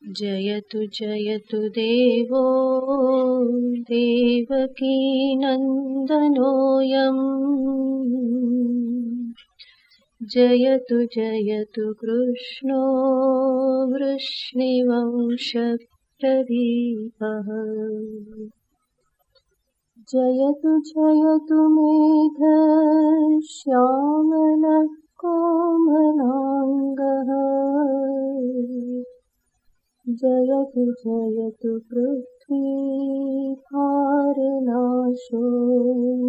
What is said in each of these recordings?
जयतु जयतु देवो देवकीनन्दनोऽयम्। जयतु जयतु कृष्णो वृष्णिवंशप्रदीपः। जयतु जयतु मेघश्यामलः कोमलाङ्गः। जयतु जयतु पृथ्वीभारनाशो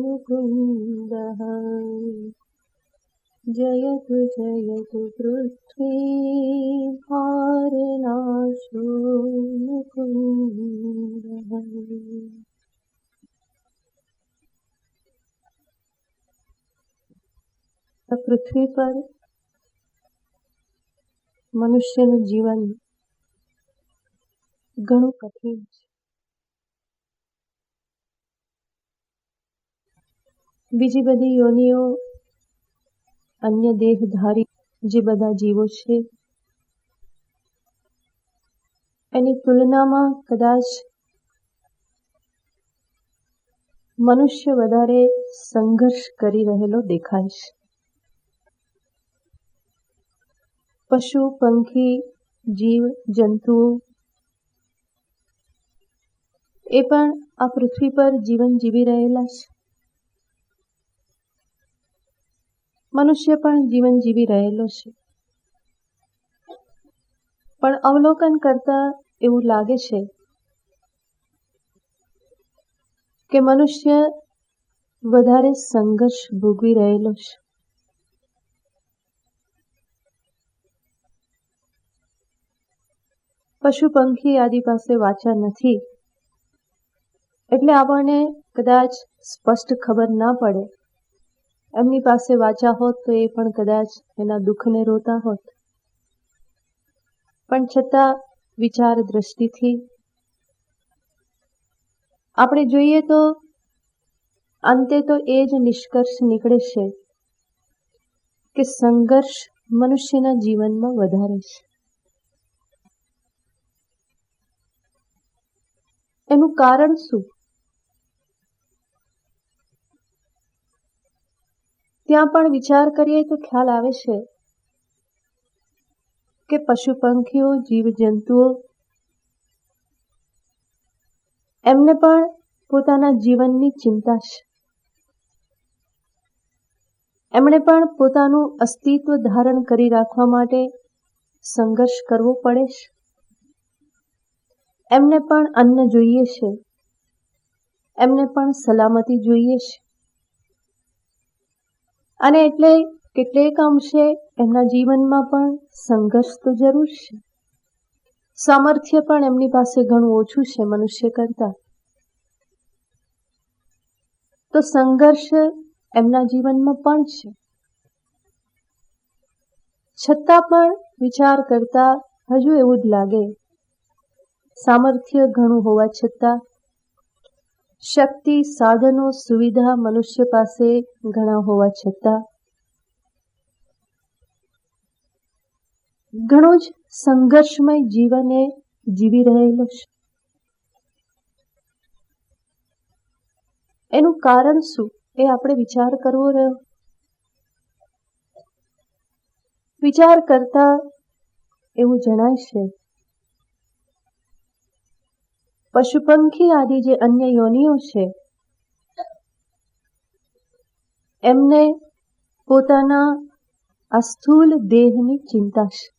मुकुन्दः। जयतु जयतु पृथ्वीभारनाशो मुकुन्दः। પૃથ્વી પર મનુષ્યનું જીવન ઘણું કઠિન છે. બીજી બધી યોનિઓ, અન્ય દેહધારી જે બધા જીવો છે એની તુલનામાં કદાચ મનુષ્ય વધારે સંઘર્ષ કરી રહેલો દેખાય છે. પશુ, પંખી, જીવ જંતુઓ એ પણ આ પૃથ્વી પર જીવન જીવી રહેલા છે. મનુષ્ય પણ જીવન જીવી રહેલો છે. પણ અવલોકન કરતા એવું લાગે છે કે મનુષ્ય વધારે સંઘર્ષ ભોગવી રહેલો છે. પશુ પંખી આદિ પાસે વાચા નથી એટલે આપણને કદાચ સ્પષ્ટ ખબર ના પડે. એમની પાસે વાચા હોત તો એ પણ કદાચ એના દુઃખને રોતા હોત. પણ છતાં વિચાર દ્રષ્ટિથી આપણે જોઈએ તો અંતે તો એ જ નિષ્કર્ષ નીકળે છે કે સંઘર્ષ મનુષ્યના જીવનમાં વધારે છે. એનું કારણ શું? ત્યાં પણ વિચાર કરીએ તો ખ્યાલ આવે છે કે પશુ પંખીઓ, જીવ જંતુઓ એમને પણ પોતાના જીવનની ચિંતા છે. એમણે પણ પોતાનું અસ્તિત્વ ધારણ કરી રાખવા માટે સંઘર્ષ કરવો પડે છે. એમને પણ અન્ન જોઈએ છે, એમને પણ સલામતી જોઈએ છે અને એટલે કેટલેક અંશે એમના જીવનમાં પણ સંઘર્ષ તો જરૂર છે. સામર્થ્ય પણ એમની પાસે ઘણું ઓછું છે મનુષ્ય કરતા. તો સંઘર્ષ એમના જીવનમાં પણ છે. છતાં પણ વિચાર કરતા હજુ એવું જ લાગે, સામર્થ્ય ઘણું હોવા છતાં, શક્તિ, સાધનો, સુવિધા મનુષ્ય પાસે ઘણા હોવા છતાં ઘણું જ સંઘર્ષમય જીવન એ જીવી રહેલો છે. એનું કારણ શું એ આપણે વિચાર કરવો રહ્યો. વિચાર કરતા એવું જણાય છે પશુ પંખી આદિ જે અન્ય યોનિઓ છે એમને પોતાના આ સ્થૂલ દેહની ચિંતા છે.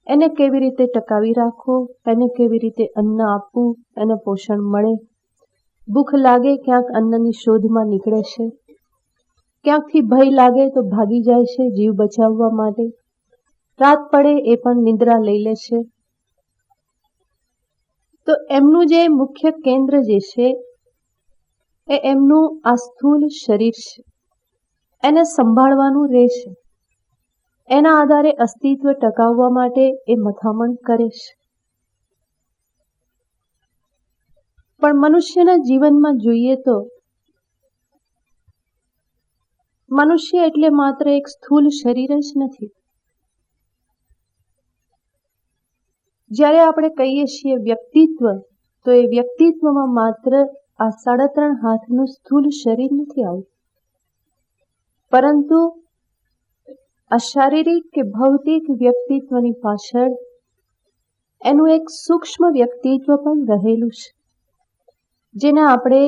એને કેવી રીતે ટકાવી રાખવો, એને કેવી રીતે અન્ન આપવું, એને પોષણ મળે. ભૂખ લાગે ક્યાંક અન્નની શોધમાં નીકળે છે, ક્યાંકથી ભય લાગે તો ભાગી જાય છે જીવ બચાવવા માટે. રાત પડે એ પણ નિદ્રા લઈ લે છે. તો એમનું જે મુખ્ય કેન્દ્ર જે છે એ એમનું આ સ્થૂલ શરીર છે. એને સંભાળવાનું રહેશે. એના આધારે અસ્તિત્વ ટકાવવા માટે એ મથામણ કરે છે. પણ મનુષ્યના જીવનમાં જોઈએ તો મનુષ્ય એટલે માત્ર એક સ્થૂલ શરીર જ નથી. જ્યારે આપણે કહીએ છીએ વ્યક્તિત્વ, તો એ વ્યક્તિત્વમાં માત્ર આ 3.5 હાથનું સ્થૂળ શરીર નથી આવતું, પરંતુ આ શારીરિક કે ભૌતિક વ્યક્તિત્વની પાછળ એનું એક સૂક્ષ્મ વ્યક્તિત્વ પણ રહેલું છે, જેને આપણે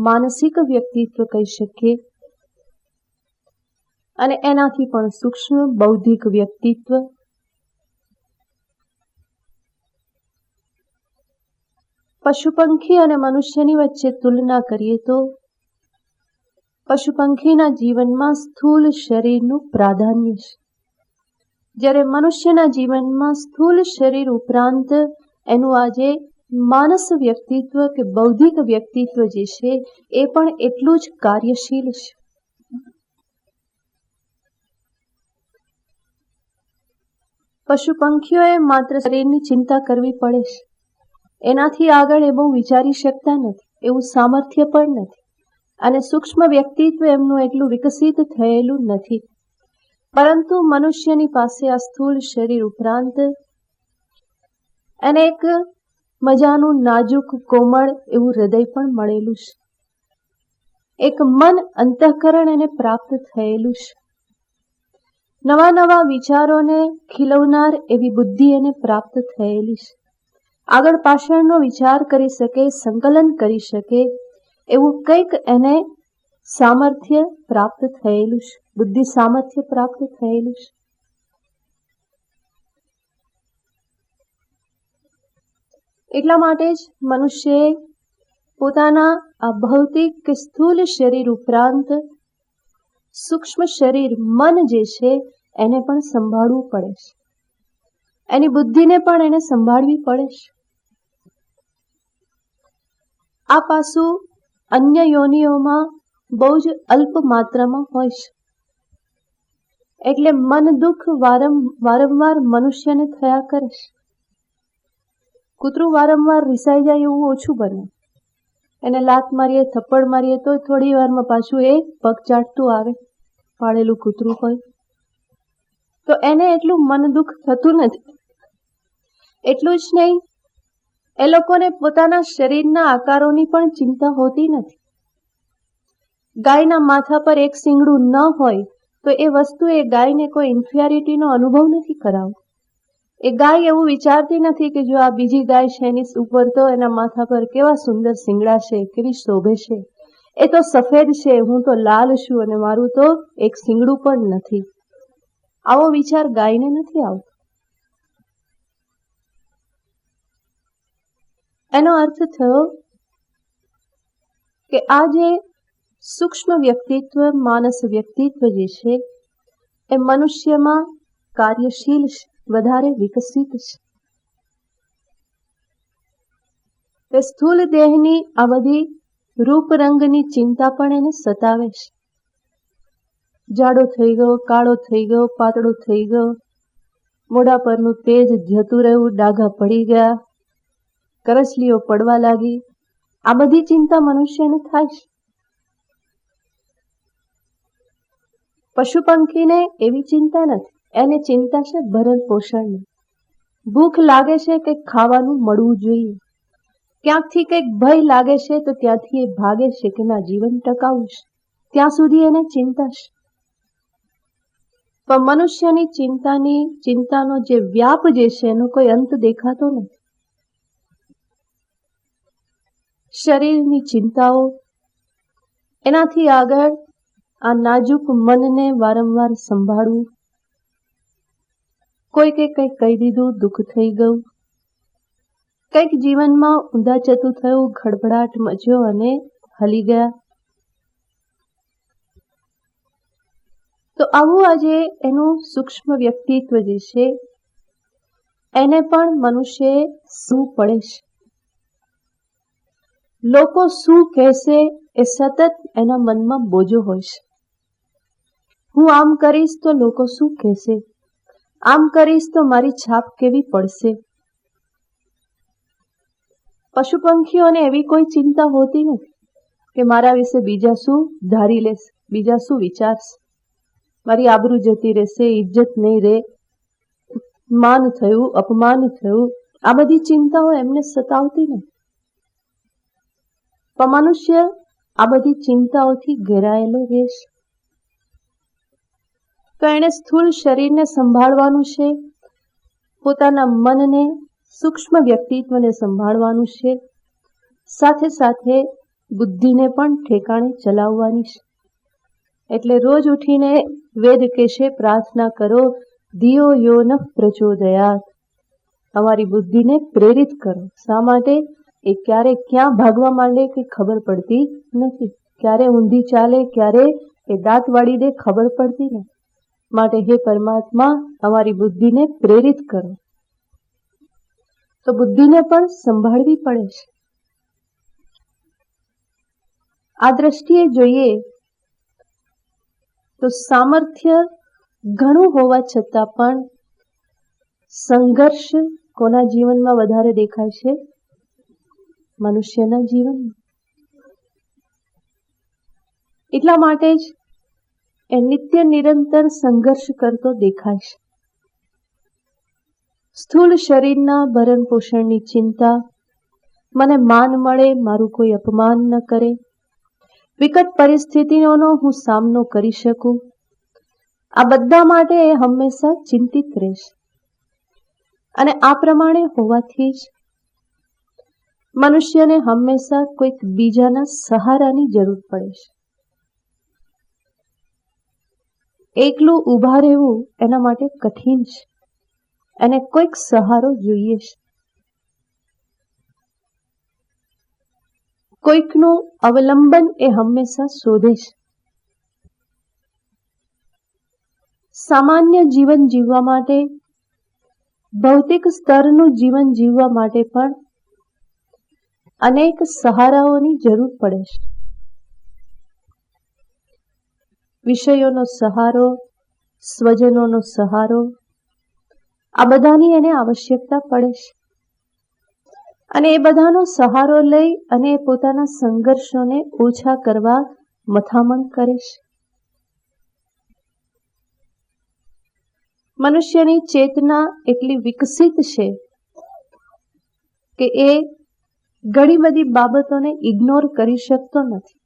માનસિક વ્યક્તિત્વ કહી શકીએ, અને એનાથી પણ સૂક્ષ્મ બૌદ્ધિક વ્યક્તિત્વ. પશુ પંખી અને મનુષ્યની વચ્ચે તુલના કરીએ તો પશુ પંખીના જીવનમાં સ્થૂળ શરીરનું પ્રાધાન્ય છે, જ્યારે મનુષ્યના જીવનમાં સ્થૂળ શરીર ઉપરાંત એનું આજે માનસ વ્યક્તિત્વ કે બૌદ્ધિક વ્યક્તિત્વ જે છે એ પણ એટલું જ કાર્યશીલ છે. પશુ પંખીઓએ માત્ર શરીરની ચિંતા કરવી પડે છે, એનાથી આગળ એ બહુ વિચારી શકતા નથી, એવું સામર્થ્ય પણ નથી, અને સૂક્ષ્મ વ્યક્તિત્વ એમનું એટલું વિકસિત થયેલું નથી. પરંતુ મનુષ્યની પાસે આ સ્થૂળ શરીર ઉપરાંત એને એક મજાનું નાજુક કોમળ એવું હૃદય પણ મળેલું છે, એક મન અંતઃકરણ એને પ્રાપ્ત થયેલું છે, નવા નવા વિચારોને ખીલવનાર એવી બુદ્ધિ એને પ્રાપ્ત થયેલી છે, આગળ પાછળનો વિચાર કરી શકે, સંકલન કરી શકે એવું કંઈક એને સામર્થ્ય પ્રાપ્ત થયેલું છે, બુદ્ધિ સામર્થ્ય પ્રાપ્ત થયેલું છે. એટલા માટે જ મનુષ્યએ પોતાના આ ભૌતિક કે સ્થૂળ શરીર ઉપરાંત સૂક્ષ્મ શરીર મન જે છે એને પણ સંભાળવું પડે છે, એની બુદ્ધિને પણ એને સંભાળવી પડે છે. આ પાસું અન્ય યોનિઓમાં બહુ જ અલ્પ માત્રામાં હોય છે, એટલે મન દુઃખ વારંવાર મનુષ્યને થયા કરે છે. કૂતરું વારંવાર રિસાઈ જાય એવું ઓછું બને, એને લાત મારીએ, થપ્પડ મારીએ તો થોડી વારમાં પાછું એ પગ ચાટતું આવે, પાળેલું કૂતરું હોય તો એને એટલું મન દુઃખ થતું નથી. એટલું જ નહીં, એ લોકોને પોતાના શરીરના આકારોની પણ ચિંતા હોતી નથી. ગાયના માથા પર એક શીંગડું ન હોય તો એ વસ્તુ એ ગાયને કોઈ ઇન્ફિરિયરિટીનો અનુભવ નથી કરાવતો. એ ગાય એવું વિચારતી નથી કે જો આ બીજી ગાય છે એની ઉપર તો એના માથા પર કેવા સુંદર શીંગડા છે, કેવી શોભે છે, એ તો સફેદ છે, હું તો લાલ છું અને મારું તો એક શીંગડું પણ નથી. આવો વિચાર ગાયને નથી આવતો. એનો અર્થ થયો કે આ જે સૂક્ષ્મ વ્યક્તિત્વ, માનસ વ્યક્તિત્વ જે છે એ મનુષ્યમાં કાર્યશીલ છે, વધારે વિકસિત છે. તે સ્થૂળ દેહની આ બધી રૂપ રંગની ચિંતા પણ એને સતાવે છે. જાડો થઈ ગયો, કાળો થઈ ગયો, પાતળો થઈ ગયો, મોઢા પરનું તેજ જતું રહ્યું, ડાઘા પડી ગયા, કરચલીઓ પડવા લાગી, આ બધી ચિંતા મનુષ્યને થાય છે. પશુ પંખીને એવી ચિંતા નથી, એને ચિંતા છે ભરણ પોષણની. ભૂખ લાગે છે, કંઈક ખાવાનું મળવું જોઈએ, ક્યાંકથી કંઈક ભય લાગે છે તો ત્યાંથી એ ભાગે છે કે ના જીવન ટકાવું છે, ત્યાં સુધી એને ચિંતા છે. પણ મનુષ્યની ચિંતાનો જે વ્યાપ જે છે એનો કોઈ અંત દેખાતો નથી. શરીરની ચિંતાઓ, એનાથી આગળ આ નાજુક મનને વારંવાર સંભાળવું, કોઈકે કંઈક કહી દીધું, દુઃખ થઈ ગયું, કંઈક જીવનમાં ઊંધાચતું થયું, ખડભડાટ મચ્યો અને હલી ગયા. તો આવું આજે એનું સૂક્ષ્મ વ્યક્તિત્વ જે છે એને પણ મનુષ્યએ શું પડે છે. લોકો શું કહેશે એ સતત એના મનમાં બોજો હોય છે. હું આમ કરીશ તો લોકો શું કહેશે, આમ કરીશ તો મારી છાપ કેવી પડશે. પશુ પંખીઓને એવી કોઈ ચિંતા હોતી નથી કે મારા વિશે બીજા શું ધારી લેશે, બીજા શું વિચારશે, મારી આબરૂ જતી રહેશે, ઇજ્જત નહીં રહે, માન થયું, અપમાન થયું, આ બધી ચિંતાઓ એમને સતાવતી નથી, પણ મનુષ્ય આ બધી ચિંતાઓથી ઘેરાયેલો રહેશે. તો એને સ્થૂળ શરીરને સંભાળવાનું છે, પોતાના મનને, સૂક્ષ્મ વ્યક્તિત્વને સંભાળવાનું છે, સાથે સાથે બુદ્ધિને પણ ઠેકાણે ચલાવવાની છે. એટલે રોજ ઉઠીને વેદ કહેશે, પ્રાર્થના કરો, ધિયો યો ન પ્રચોદયાત, અમારી બુદ્ધિને પ્રેરિત કરો. શા માટે? એ ક્યારે ક્યાં ભાગવા માંડે કે ખબર પડતી નથી, ક્યારે ઊંધી ચાલે, ક્યારે એ દાંત વાળી દે ખબર પડતી નથી. માટે હે પરમાત્મા, અમારી બુદ્ધિને પ્રેરિત કરો. તો બુદ્ધિને પણ સંભાળવી પડે છે. આ દ્રષ્ટિએ જોઈએ તો સામર્થ્ય ઘણું હોવા છતાં પણ સંઘર્ષ કોના જીવનમાં વધારે દેખાય છે? મનુષ્યના જીવનમાં. એટલા માટે જ એ નિત્ય નિરંતર સંઘર્ષ કરતો દેખાય છે. સ્થૂળ શરીરના ભરણ પોષણની ચિંતા, મને માન મળે, મારું કોઈ અપમાન ન કરે, વિકટ પરિસ્થિતિઓનો હું સામનો કરી શકું, આ બધા માટે એ હંમેશા ચિંતિત રહેશે. અને આ પ્રમાણે હોવાથી જ મનુષ્યને હંમેશા કોઈક બીજાના સહારાની જરૂર પડે છે. એકલું ઊભા રહેવું એના માટે કઠિન છે, એને કોઈક સહારો જોઈએ છે. કોઈકનું અવલંબન એ હંમેશા શોધે છે. સામાન્ય જીવન જીવવા માટે, ભૌતિક સ્તરનું જીવન જીવવા માટે પણ અનેક સહારાઓની જરૂર પડે છે. વિષયોનો સહારો, સ્વજનોનો સહારો, આ બધાની એને આવશ્યકતા પડે છે. અને એ બધાનો સહારો લઈ અને પોતાના સંઘર્ષોને ઓછા કરવા મથામણ કરે છે. મનુષ્યની ચેતના એટલી વિકસિત છે કે એ ઘણી બધી બાબતોને ઇગ્નોર કરી શકતો નથી.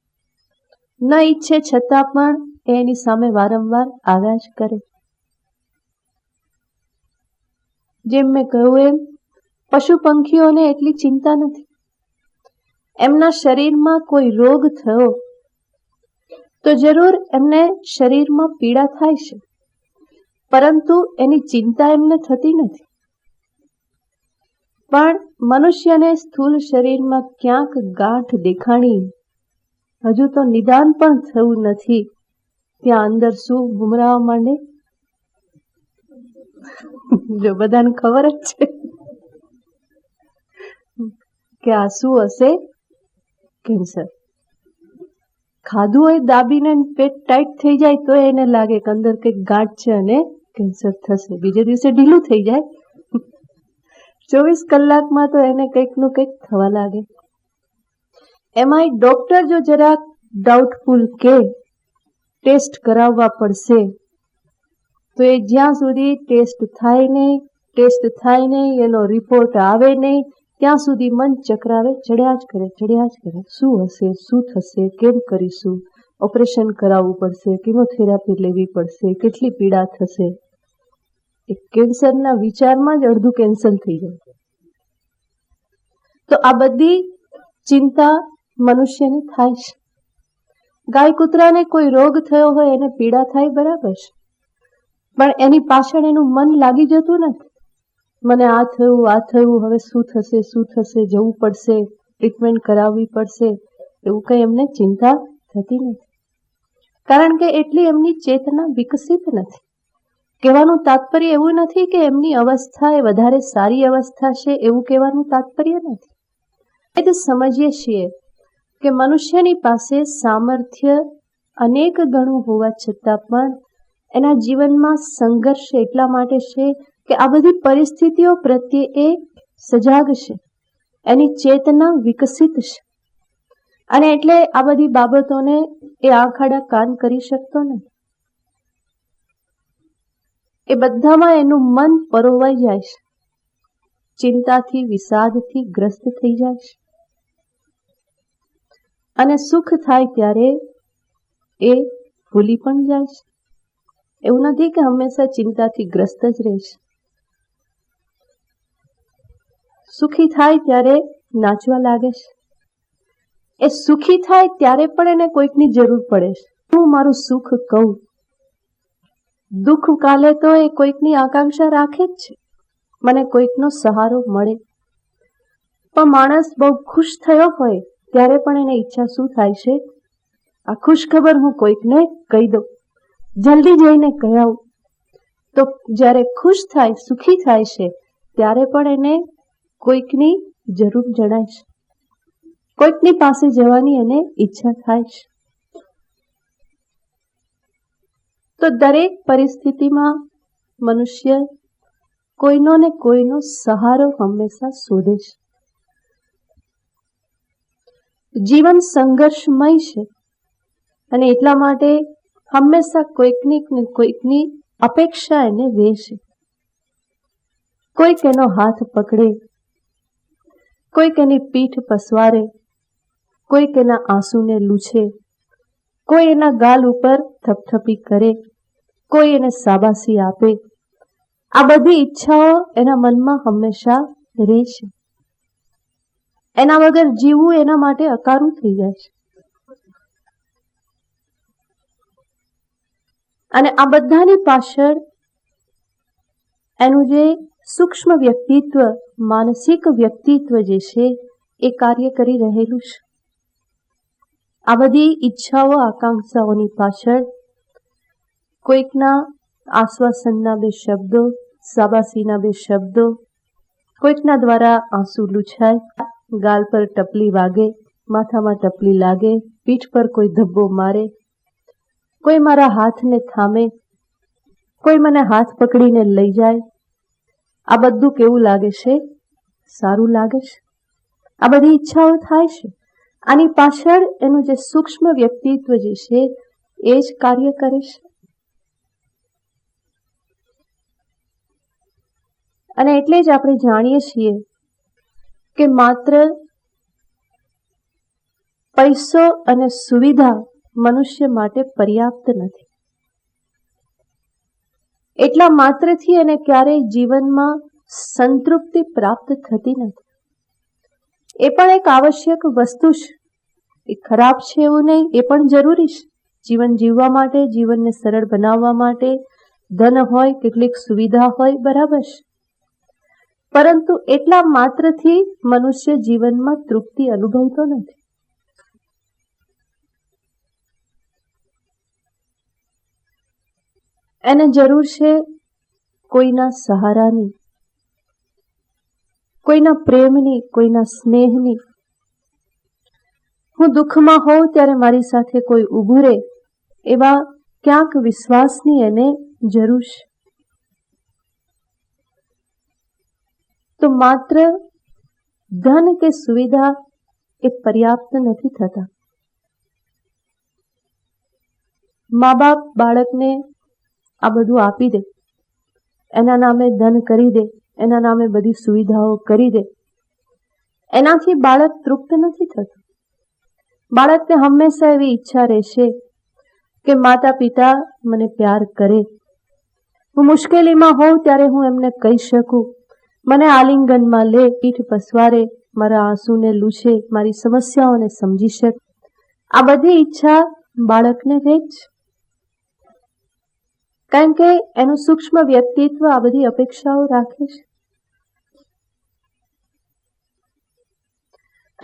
ન ઈચ્છે છતાં પણ એની સામે વારંવાર આવ્યા જ કરે. જેમ મેં કહ્યું એમ, પશુ પંખીઓને એટલી ચિંતા નથી. એમના શરીરમાં કોઈ રોગ થયો તો જરૂર એમને શરીરમાં પીડા થાય છે, પરંતુ એની ચિંતા એમને થતી નથી. પણ મનુષ્યને સ્થૂળ શરીરમાં ક્યાંક ગાંઠ દેખાણી, હજુ તો નિદાન પણ થયું નથી, ત્યાં અંદર શું ગુમરાવા માંડે? જો બધાને ખબર જ છે કે આ શું હશે? કેન્સર. ખાધું હોય દાબીને પેટ ટાઈટ થઈ જાય તો એને લાગે કે અંદર કંઈક ગાંઠ છે અને કેન્સર થશે. બીજે દિવસે ઢીલું થઈ જાય. 24 કલાકમાં તો એને કંઈકનું કંઈક થવા લાગે. એમાંય ડોક્ટર જો જરાક ડાઉટફુલ કે ટેસ્ટ કરાવવા પડશે, તો એ જ્યાં સુધી ટેસ્ટ થાય નહીં, એનો રિપોર્ટ આવે નહીં, ત્યાં સુધી મન ચક્રાવે, ચડ્યા જ કરે. શું હશે, શું થશે, કેમ કરીશું, ઓપરેશન કરાવવું પડશે, કિમોથેરાપી લેવી પડશે, કેટલી પીડા થશે. એ કેન્સરના વિચારમાં જ અડધું કેન્સલ થઈ જાય. તો આ બધી ચિંતા મનુષ્યને થાય છે. ગાય કૂતરાને કોઈ રોગ થયો હોય, એને પીડા થાય, બરાબર છે, પણ એની પાછળ એનું મન લાગી જતું નથી. મને આ થયું, હવે શું થશે, જવું પડશે, ટ્રીટમેન્ટ કરાવવી પડશે, એવું કંઈ એમને ચિંતા થતી નથી. કારણ કે એટલી એમની ચેતના વિકસિત નથી. કહેવાનું તાત્પર્ય એવું નથી કે એમની અવસ્થા એ વધારે સારી અવસ્થા છે, એવું કહેવાનું તાત્પર્ય નથી. એ તો સમજીએ છીએ કે મનુષ્યની પાસે સામર્થ્ય અનેક ગણું હોવા છતાં પણ એના જીવનમાં સંઘર્ષ એટલા માટે છે કે આ બધી પરિસ્થિતિઓ પ્રત્યે એ સજાગ છે, એની ચેતના વિકસિત છે, અને એટલે આ બધી બાબતોને એ આંખ આડા કાન કરી શકતો નથી. એ બધામાં એનું મન પરોવાઈ જાય છે. ચિંતાથી, વિષાદથી ગ્રસ્ત થઈ જાય છે. અને સુખ થાય ત્યારે એ ભૂલી પણ જાય છે. એવું નથી કે હંમેશા ચિંતાથી ગ્રસ્ત જ રહેશે. સુખી થાય ત્યારે નાચવા લાગે છે. એ સુખી થાય ત્યારે પણ એને કોઈકની જરૂર પડે છે. હું મારું સુખ કહું. દુઃખ કાલે તો એ કોઈકની આકાંક્ષા રાખે જ છે, મને કોઈકનો સહારો મળે. પણ માણસ બહુ ખુશ થયો હોય ત્યારે પણ એને ઈચ્છા શું થાય છે? આ ખુશ ખબર હું કોઈકને કહી દઉં, જલ્દી જઈને કહી આવું. તો જ્યારે ખુશ થાય, સુખી થાય છે ત્યારે પણ એને કોઈકની જરૂર જણાય છે, કોઈકની પાસે જવાની એને ઈચ્છા થાય છે. તો દરેક પરિસ્થિતિમાં મનુષ્ય કોઈનો ને કોઈનો સહારો હંમેશા શોધે છે. જીવન સંઘર્ષમય છે અને એટલા માટે હંમેશા કોઈકની ને કોઈકની અપેક્ષા એને રહે છે. કોઈક એનો હાથ પકડે, કોઈક એની પીઠ પસવારે, કોઈક એના આંસુને લૂછે, કોઈ એના ગાલ ઉપર થપથપી કરે, કોઈ એને શાબાશી આપે. આ બધી ઈચ્છાઓ એના મનમાં હંમેશા રહે છે. એના વગર જીવવું એના માટે અકારું થઈ જાય છે. અને આ બધાની પાછળ એનું જે સૂક્ષ્મ વ્યક્તિત્વ, માનસિક વ્યક્તિત્વ જે છે એ કાર્ય કરી રહેલું છે. આ બધી ઈચ્છાઓ, આકાંક્ષાઓની પાછળ કોઈકના આશ્વાસનના બે શબ્દો, શાબાશીના બે શબ્દો, કોઈકના દ્વારા આંસુ લૂછાય, ગાલ પર ટપલી વાગે, માથામાં ટપલી લાગે, પીઠ પર કોઈ ધબ્બો મારે, કોઈ મારા હાથને થામે, કોઈ મને હાથ પકડીને લઈ જાય. આ બધું કેવું લાગે છે? સારું લાગે છે. આ બધી ઈચ્છાઓ થાય છે. આની પાછળ એનું જે સૂક્ષ્મ વ્યક્તિત્વ જે છે એ જ કાર્ય કરે છે. અને એટલે જ આપણે જાણીએ છીએ કે માત્ર પૈસો અને સુવિધા મનુષ્ય માટે પર્યાપ્ત નથી. એટલા માત્રથી એને ક્યારેય જીવનમાં સંતૃપ્તિ પ્રાપ્ત થતી નથી. એ પણ એક આવશ્યક વસ્તુ છે. એ ખરાબ છે એવું નહીં, એ પણ જરૂરી છે. જીવન જીવવા માટે, જીવનને સરળ બનાવવા માટે ધન હોય, કેટલીક સુવિધા હોય, બરાબર છે. પરંતુ એટલા માત્રથી મનુષ્ય જીવનમાં તૃપ્તિ અનુભવતો નથી. એને જરૂર છે કોઈના સહારાની, કોઈના પ્રેમની, કોઈના સ્નેહની. હું દુઃખમાં હોઉં ત્યારે મારી સાથે કોઈ ઊભું રહે એવા ક્યાંક વિશ્વાસની એને જરૂર છે. તો માત્ર ધન કે સુવિધા એ પર્યાપ્ત નથી થતા. મા બાપ બાળકને આ બધું આપી દે, એના નામે ધન કરી દે, એના નામે બધી સુવિધાઓ કરી દે, એનાથી બાળક તૃપ્ત નથી થતું. બાળકને હંમેશા એવી ઈચ્છા રહેશે કે માતા પિતા મને પ્યાર કરે, હું મુશ્કેલીમાં હોઉં ત્યારે હું એમને કહી શકું, મને આલિંગનમાં લે, પીઠ પસવારે, મારા આંસુને લૂછે, મારી સમસ્યાઓને સમજી શકે. આ બધી ઈચ્છા બાળકને રહે જ, કારણ કે એનું સૂક્ષ્મ વ્યક્તિત્વ આ બધી અપેક્ષાઓ રાખે છે.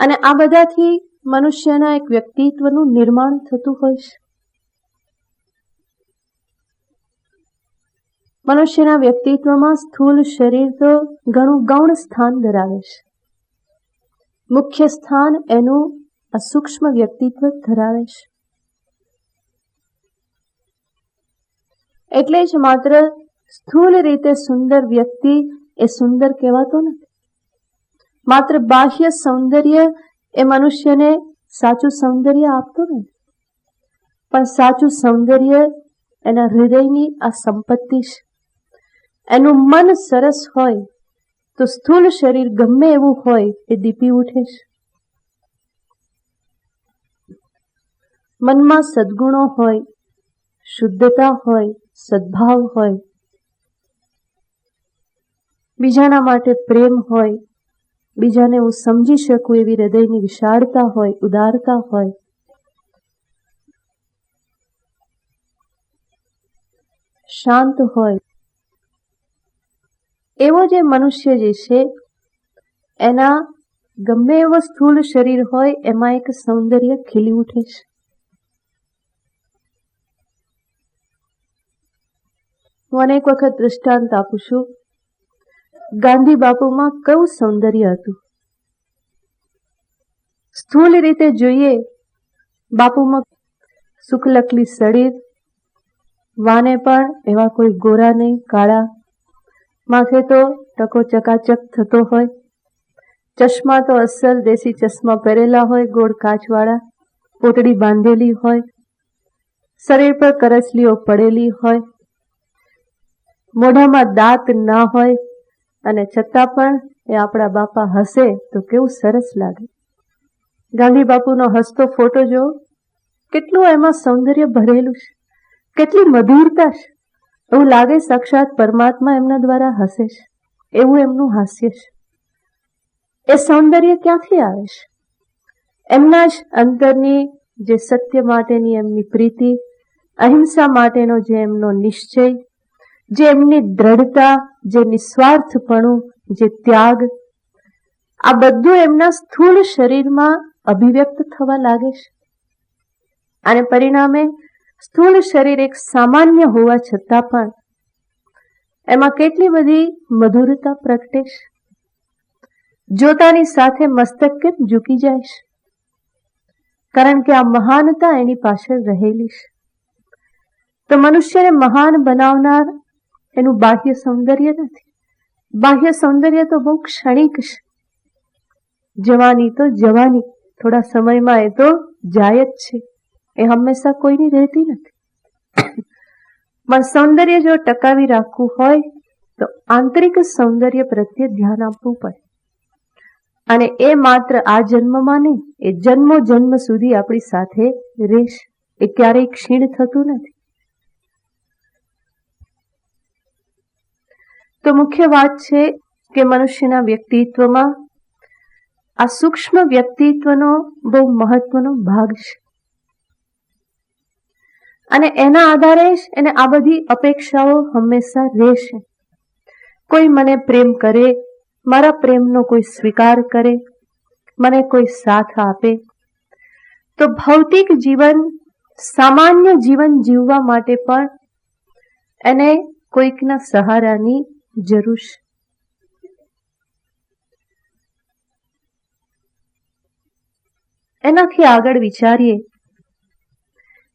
અને આ બધાથી મનુષ્યના એક વ્યક્તિત્વનું નિર્માણ થતું હોય છે. મનુષ્યના વ્યક્તિત્વમાં સ્થૂળ શરીર તો ઘણું ગૌણ સ્થાન ધરાવે છે. મુખ્ય સ્થાન એનું આ સૂક્ષ્મ વ્યક્તિત્વ ધરાવે છે. એટલે જ માત્ર સ્થૂળ રીતે સુંદર વ્યક્તિ એ સુંદર કહેવાતો નથી. માત્ર બાહ્ય સૌંદર્ય એ મનુષ્યને સાચું સૌંદર્ય આપતો નથી, પણ સાચું સૌંદર્ય એના હૃદયની આ સંપત્તિ છે. એનું મન સરસ હોય તો સ્થૂળ શરીર ગમે એવું હોય એ દીપી ઉઠે છે. મનમાં સદ્ગુણો હોય, શુદ્ધતા હોય, સદ્ભાવ હોય, બીજાના માટે પ્રેમ હોય, બીજાને હું સમજી શકું એવી હૃદયની વિશાળતા હોય, ઉદારતા હોય, શાંત હોય, એવો જે મનુષ્ય જે છે એના ગમે એવો સ્થૂળ શરીર હોય એમાં એક સૌંદર્ય ખીલી ઉઠે છે. હું અનેક વખત દૃષ્ટાંત આપું છું. ગાંધી બાપુમાં કયું સૌંદર્ય હતું. સ્થૂળ રીતે જોઈએ બાપુમાં શુક્લકલી શરીર, વાને પણ એવા કોઈ ગોરા નહીં, કાળા, માથે તો ટકો ચકાચક થતો હોય, ચશ્મા તો અસલ દેશી ચશ્મા પહેરેલા હોય, ગોળ કાચવાળા, પોતડી બાંધેલી હોય, શરીર પર કરચલીઓ પડેલી હોય, મોઢામાં દાંત ના હોય, અને છતાં પણ એ આપણા બાપા હસે તો કેવું સરસ લાગે. ગાંધી બાપુનો હસતો ફોટો જો, કેટલું એમાં સૌંદર્ય ભરેલું છે, કેટલી મધુરતા છે. એવું લાગે સાક્ષાત પરમાત્મા એમના દ્વારા હસે છે, એવું એમનું હાસ્ય છે. એ સૌંદર્ય ક્યાંથી આવે છે? એમના જ અંતરની જે સત્ય માટેની એમની પ્રીતિ, અહિંસા માટેનો જે એમનો નિશ્ચય, જે એમની દ્રઢતા, જે નિસ્વાર્થપણું, જે ત્યાગ, આ બધું એમના સ્થૂળ શરીરમાં અભિવ્યક્ત થવા લાગે છે. અને પરિણામે સ્થૂળ શરીર એક સામાન્ય હોવા છતાં પણ એમાં કેટલી બધી મધુરતા પ્રગટે છે. જોતાની સાથે મસ્તક કેમ ઝૂકી જાય છે? કારણ કે આ મહાનતા એની પાછળ રહેલી છે. તો મનુષ્યને મહાન બનાવનાર એનું બાહ્ય સૌંદર્ય નથી. બાહ્ય સૌંદર્ય તો બહુ ક્ષણિક છે. જવાની તો જવાની, થોડા સમયમાં એ તો જાય જ છે. એ હંમેશા કોઈની રહેતી નથી. પણ સૌંદર્ય જો ટકાવી રાખવું હોય તો આંતરિક સૌંદર્ય પ્રત્યે ધ્યાન આપવું પડે. અને એ માત્ર આ જન્મમાં નહીં, એ જન્મો જન્મ સુધી આપણી સાથે રહેશે. એ ક્યારેય ક્ષીણ થતું નથી. તો મુખ્ય વાત છે કે મનુષ્યના વ્યક્તિત્વમાં આ સૂક્ષ્મ વ્યક્તિત્વનો બહુ મહત્વનો ભાગ છે. અને એના આધારે જ એને આ બધી અપેક્ષાઓ હંમેશા રહેશે. કોઈ મને પ્રેમ કરે, મારા પ્રેમનો કોઈ સ્વીકાર કરે, મને કોઈ સાથ આપે. તો ભૌતિક જીવન, સામાન્ય જીવન જીવવા માટે પણ એને કોઈકના સહારાની જરૂર છે. એનાથી આગળ વિચારીએ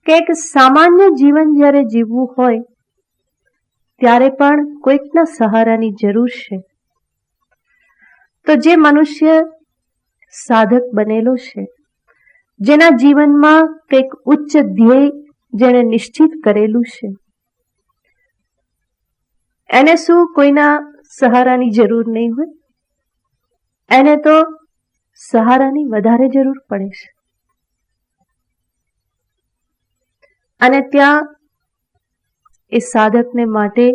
કે એક સામાન્ય જીવન જ્યારે જીવવું હોય ત્યારે પણ કોઈકના સહારાની જરૂર છે. તો જે મનુષ્ય સાધક બનેલો છે, જેના જીવનમાં કંઈક ઉચ્ચ ધ્યેય જેણે નિશ્ચિત કરેલું છે, એને શું કોઈના સહારાની જરૂર નહીં હોય? એને તો સહારાની વધારે જરૂર પડે છે. અને ત્યાં એ સાધકને માટે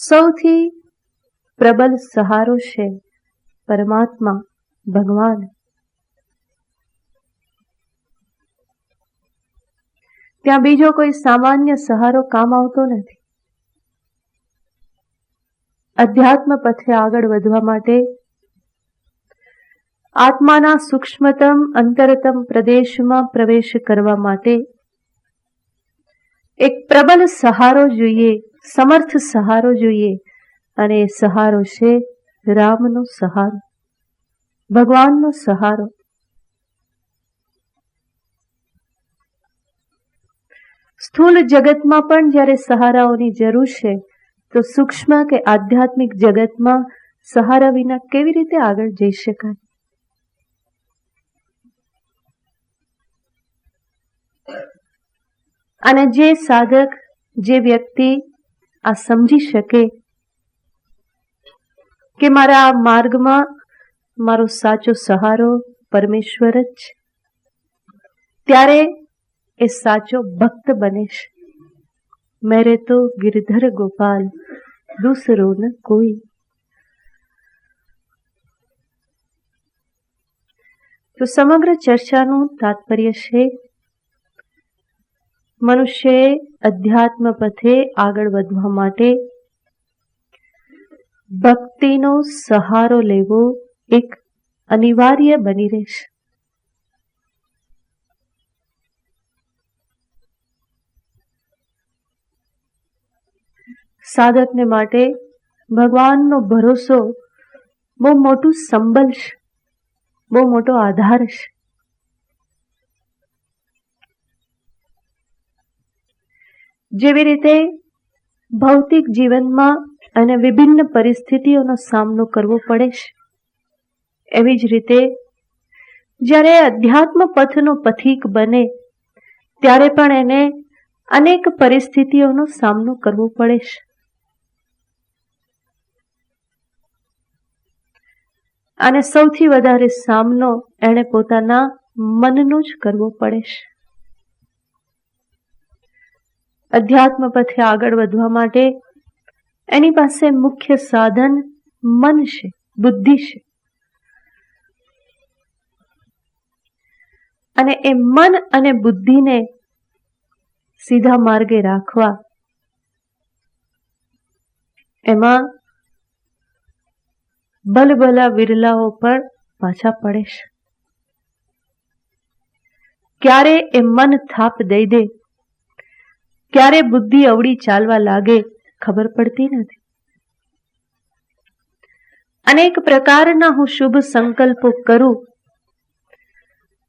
સૌથી પ્રબલ સહારો છે પરમાત્મા, ભગવાન. ત્યાં બીજો કોઈ સામાન્ય સહારો કામ આવતો નથી. અધ્યાત્મ પથે આગળ વધવા માટે, આત્માના સૂક્ષ્મતમ અંતરતમ પ્રદેશમાં પ્રવેશ કરવા માટે એક પ્રબલ સહારો જોઈએ, સમર્થ સહારો જોઈએ. અને એ સહારો છે રામનો સહારો, ભગવાનનો સહારો. સ્થૂળ જગતમાં પણ જ્યારે સહારાઓની જરૂર છે, તો સૂક્ષ્મ કે આધ્યાત્મિક જગતમાં સહારા વિના કેવી રીતે આગળ જઈ શકાય? અને જે સાધક, જે વ્યક્તિ આ સમજી શકે કે મારા આ માર્ગમાં મારો સાચો સહારો પરમેશ્વર જ છે, ત્યારે એ સાચો ભક્ત બને છે. મેરે તો ગિરધર ગોપાલ દૂસરો ન કોઈ. તો સમગ્ર ચર્ચાનું તાત્પર્ય છે, મનુષ્યએ અધ્યાત્મ પથે આગળ વધવા માટે ભક્તિનો સહારો લેવો એક અનિવાર્ય બની રહેશે. સાધકને માટે ભગવાનનો ભરોસો બહુ મોટું સંબળ છે, બહુ મોટો આધાર છે. જેવી રીતે ભૌતિક જીવનમાં અને વિભિન્ન પરિસ્થિતિઓનો સામનો કરવો પડે છે, એવી જ રીતે જ્યારે અધ્યાત્મ પથનો પથિક બને ત્યારે પણ એને અનેક પરિસ્થિતિઓનો સામનો કરવો પડે છે. અને સૌથી વધારે સામનો એણે પોતાના મનનો જ કરવો પડે છે. અધ્યાત્મ પથે આગળ વધવા માટે એની પાસે મુખ્ય સાધન મન છે, બુદ્ધિ છે. અને એ મન અને બુદ્ધિને સીધા માર્ગે રાખવા, એમાં ભલભલા વિરલાઓ પણ પાછા પડે છે. ક્યારે એ મન થાપ દઈ દે, ક્યારે બુદ્ધિ અવળી ચાલવા લાગે, ખબર પડતી નથી. અનેક પ્રકારના હું શુભ સંકલ્પો કરું,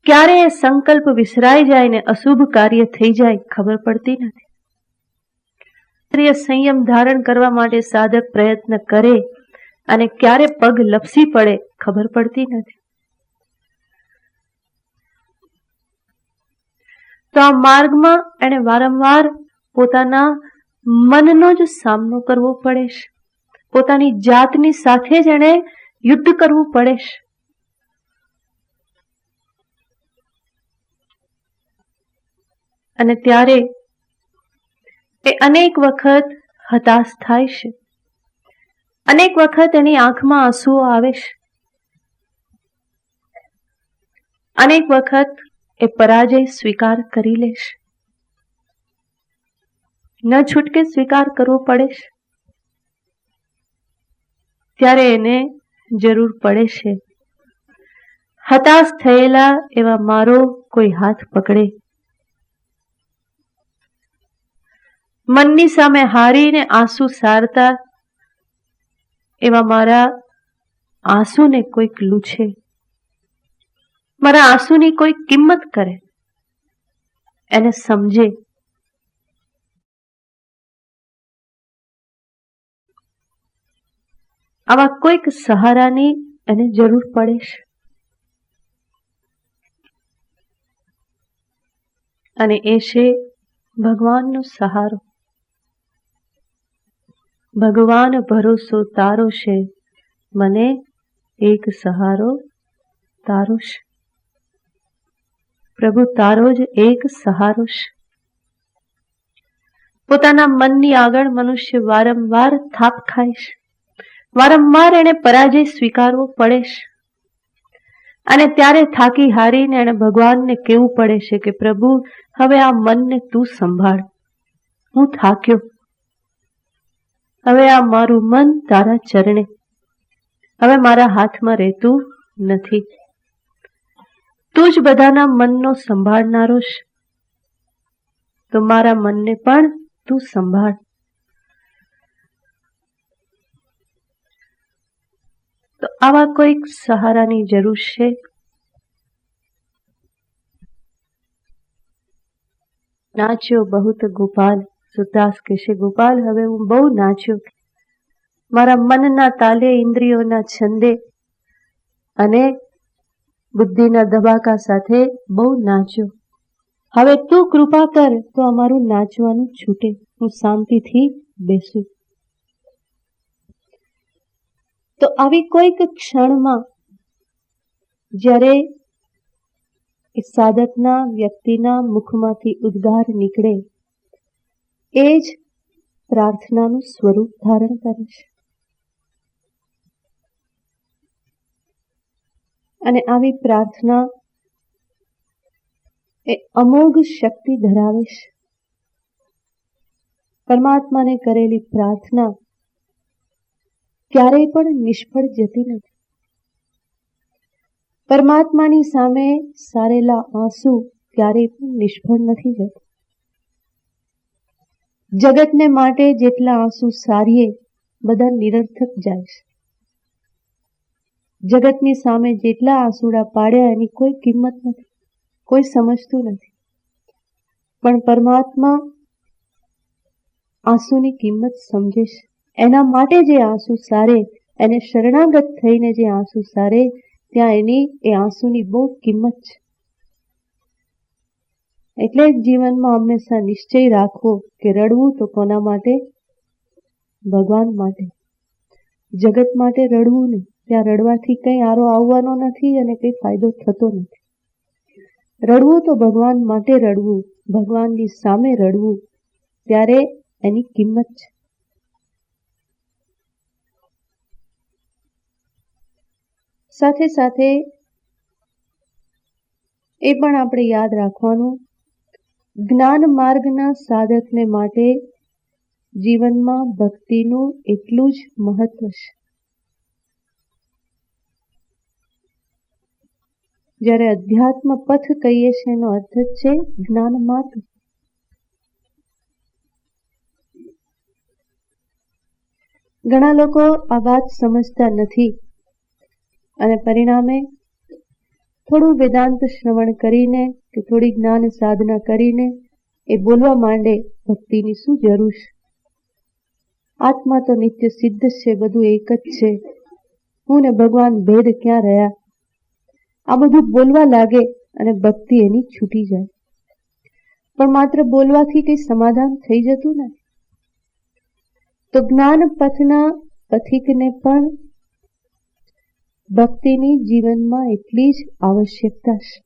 ક્યારે એ સંકલ્પ વિસરાઈ જાય ને અશુભ કાર્ય થઈ જાય, ખબર પડતી નથી. સંયમ ધારણ કરવા માટે સાધક પ્રયત્ન કરે અને ક્યારે પગ લપસી પડે, ખબર પડતી નથી. તો આ માર્ગમાં એને વારંવાર પોતાના મનનો જ સામનો કરવો પડે છે. પોતાની જાતની સાથે જ એને યુદ્ધ કરવું પડે છે. અને ત્યારે એ અનેક વખત હતાશ થાય છે, અનેક વખત એની આંખમાં આંસુઓ આવે છે, અનેક વખત એ પરાજય સ્વીકાર કરી લે છે. ન છૂટકે સ્વીકાર કરવો પડે છે. ત્યારે એને જરૂર પડે છે હતાશ થયેલા એવા મારો કોઈ હાથ પકડે, મનની સામે હારીને આંસુ સારતા એવા મારા આંસુને કોઈક લૂછે, મારા આંસુની કોઈ કિંમત કરે, એને સમજે. આવા કોઈક સહારાની એને જરૂર પડે છે. અને એ છે ભગવાનનો સહારો. ભગવાન ભરોસો તારો છે, મને એક સહારો તારો છે. પ્રભુ તારો જ એક સહારો છે. પોતાના મનની આગળ મનુષ્ય વારંવાર થાપ ખાય છે, વારંવાર એને પરાજય સ્વીકારવો પડે છે. અને ત્યારે થાકી હારીને એને ભગવાનને કહેવું પડે છે કે પ્રભુ હવે આ મનને તું સંભાળ, હું થાક્યો, હવે આ મારું મન તારા ચરણે, હવે મારા હાથમાં રહેતું નથી. તું જ બધાના મનનો સંભાળનારો છે, તો મારા મનને પણ તું સંભાળ. તો આવા કોઈક સહારાની જરૂર છે. નાચ્યો બહુત ગોપાલ, સુરદાસ કહેશે ગોપાલ હવે હું બહુ નાચ્યો, મારા મનના તાલે, ઇન્દ્રિયોના છંદે અને બુદ્ધિના દબાકા સાથે બહુ નાચ્યો. હવે તું કૃપા કર તો અમારું નાચવાનું છૂટે, હું શાંતિથી બેસું. તો આવી કોઈક ક્ષણમાં જ્યારે એ સાધકના વ્યક્તિના મુખમાંથી ઉદ્ગાર નીકળે એ જ પ્રાર્થનાનું સ્વરૂપ ધારણ કરે છે. અને આવી પ્રાર્થના એ અમોઘ શક્તિ ધરાવે છે. પરમાત્માને કરેલી પ્રાર્થના ક્યારેય પણ નિષ્ફળ જતી નથી. પરમાત્માની સામે સારેલા આંસુ ક્યારેય પણ નિષ્ફળ નથી જતા. જગતને માટે જેટલા આંસુ સારીએ બધા નિરર્થક જાય છે. જગતની સામે જેટલા આંસુડા પાડ્યા એની કોઈ કિંમત નથી, કોઈ સમજતું નથી. પણ પરમાત્મા આંસુની કિંમત સમજે છે. એના માટે જે આંસુ સારે, એને શરણાગત થઈને જે આંસુ સારે, ત્યાં એની એ આંસુની બહુ કિંમત છે. એટલે જ જીવનમાં હંમેશા નિશ્ચય રાખવો કે રડવું તો કોના માટે? ભગવાન માટે. જગત માટે રડવું નહીં. ત્યાં રડવાથી કંઈ આરો આવવાનો નથી અને કંઈ ફાયદો થતો નથી. રડવું તો ભગવાન માટે રડવું, ભગવાનની સામે રડવું, ત્યારે એની કિંમત છે. સાથે સાથે એ પણ આપણે યાદ રાખવાનું, જ્ઞાન માર્ગના સાધકને માટે જીવનમાં ભક્તિનું એટલું જ મહત્વ છે. જ્યારે અધ્યાત્મ પથ કહીએ છીએ એનો અર્થ જ છે જ્ઞાન માર્ગ. ઘણા લોકો આ વાત સમજતા નથી અને પરિણામે થોડું વેદાંત શ્રવણ કરીને કે થોડી જ્ઞાન સાધના કરીને એ બોલવા માંડે, ભક્તિની શું જરૂર છે? આત્મા તો નિત્ય સિદ્ધ છે, બધું એક જ છે, હું ને ભગવાન ભેદ ક્યાં રહ્યા? આ બધું બોલવા લાગે અને ભક્તિ એની છૂટી જાય. પણ માત્ર બોલવાથી કંઈ સમાધાન થઈ જતું નથી. તો જ્ઞાન પથના પથિકને પણ ભક્તિની જીવનમાં એટલી જ આવશ્યકતા છે.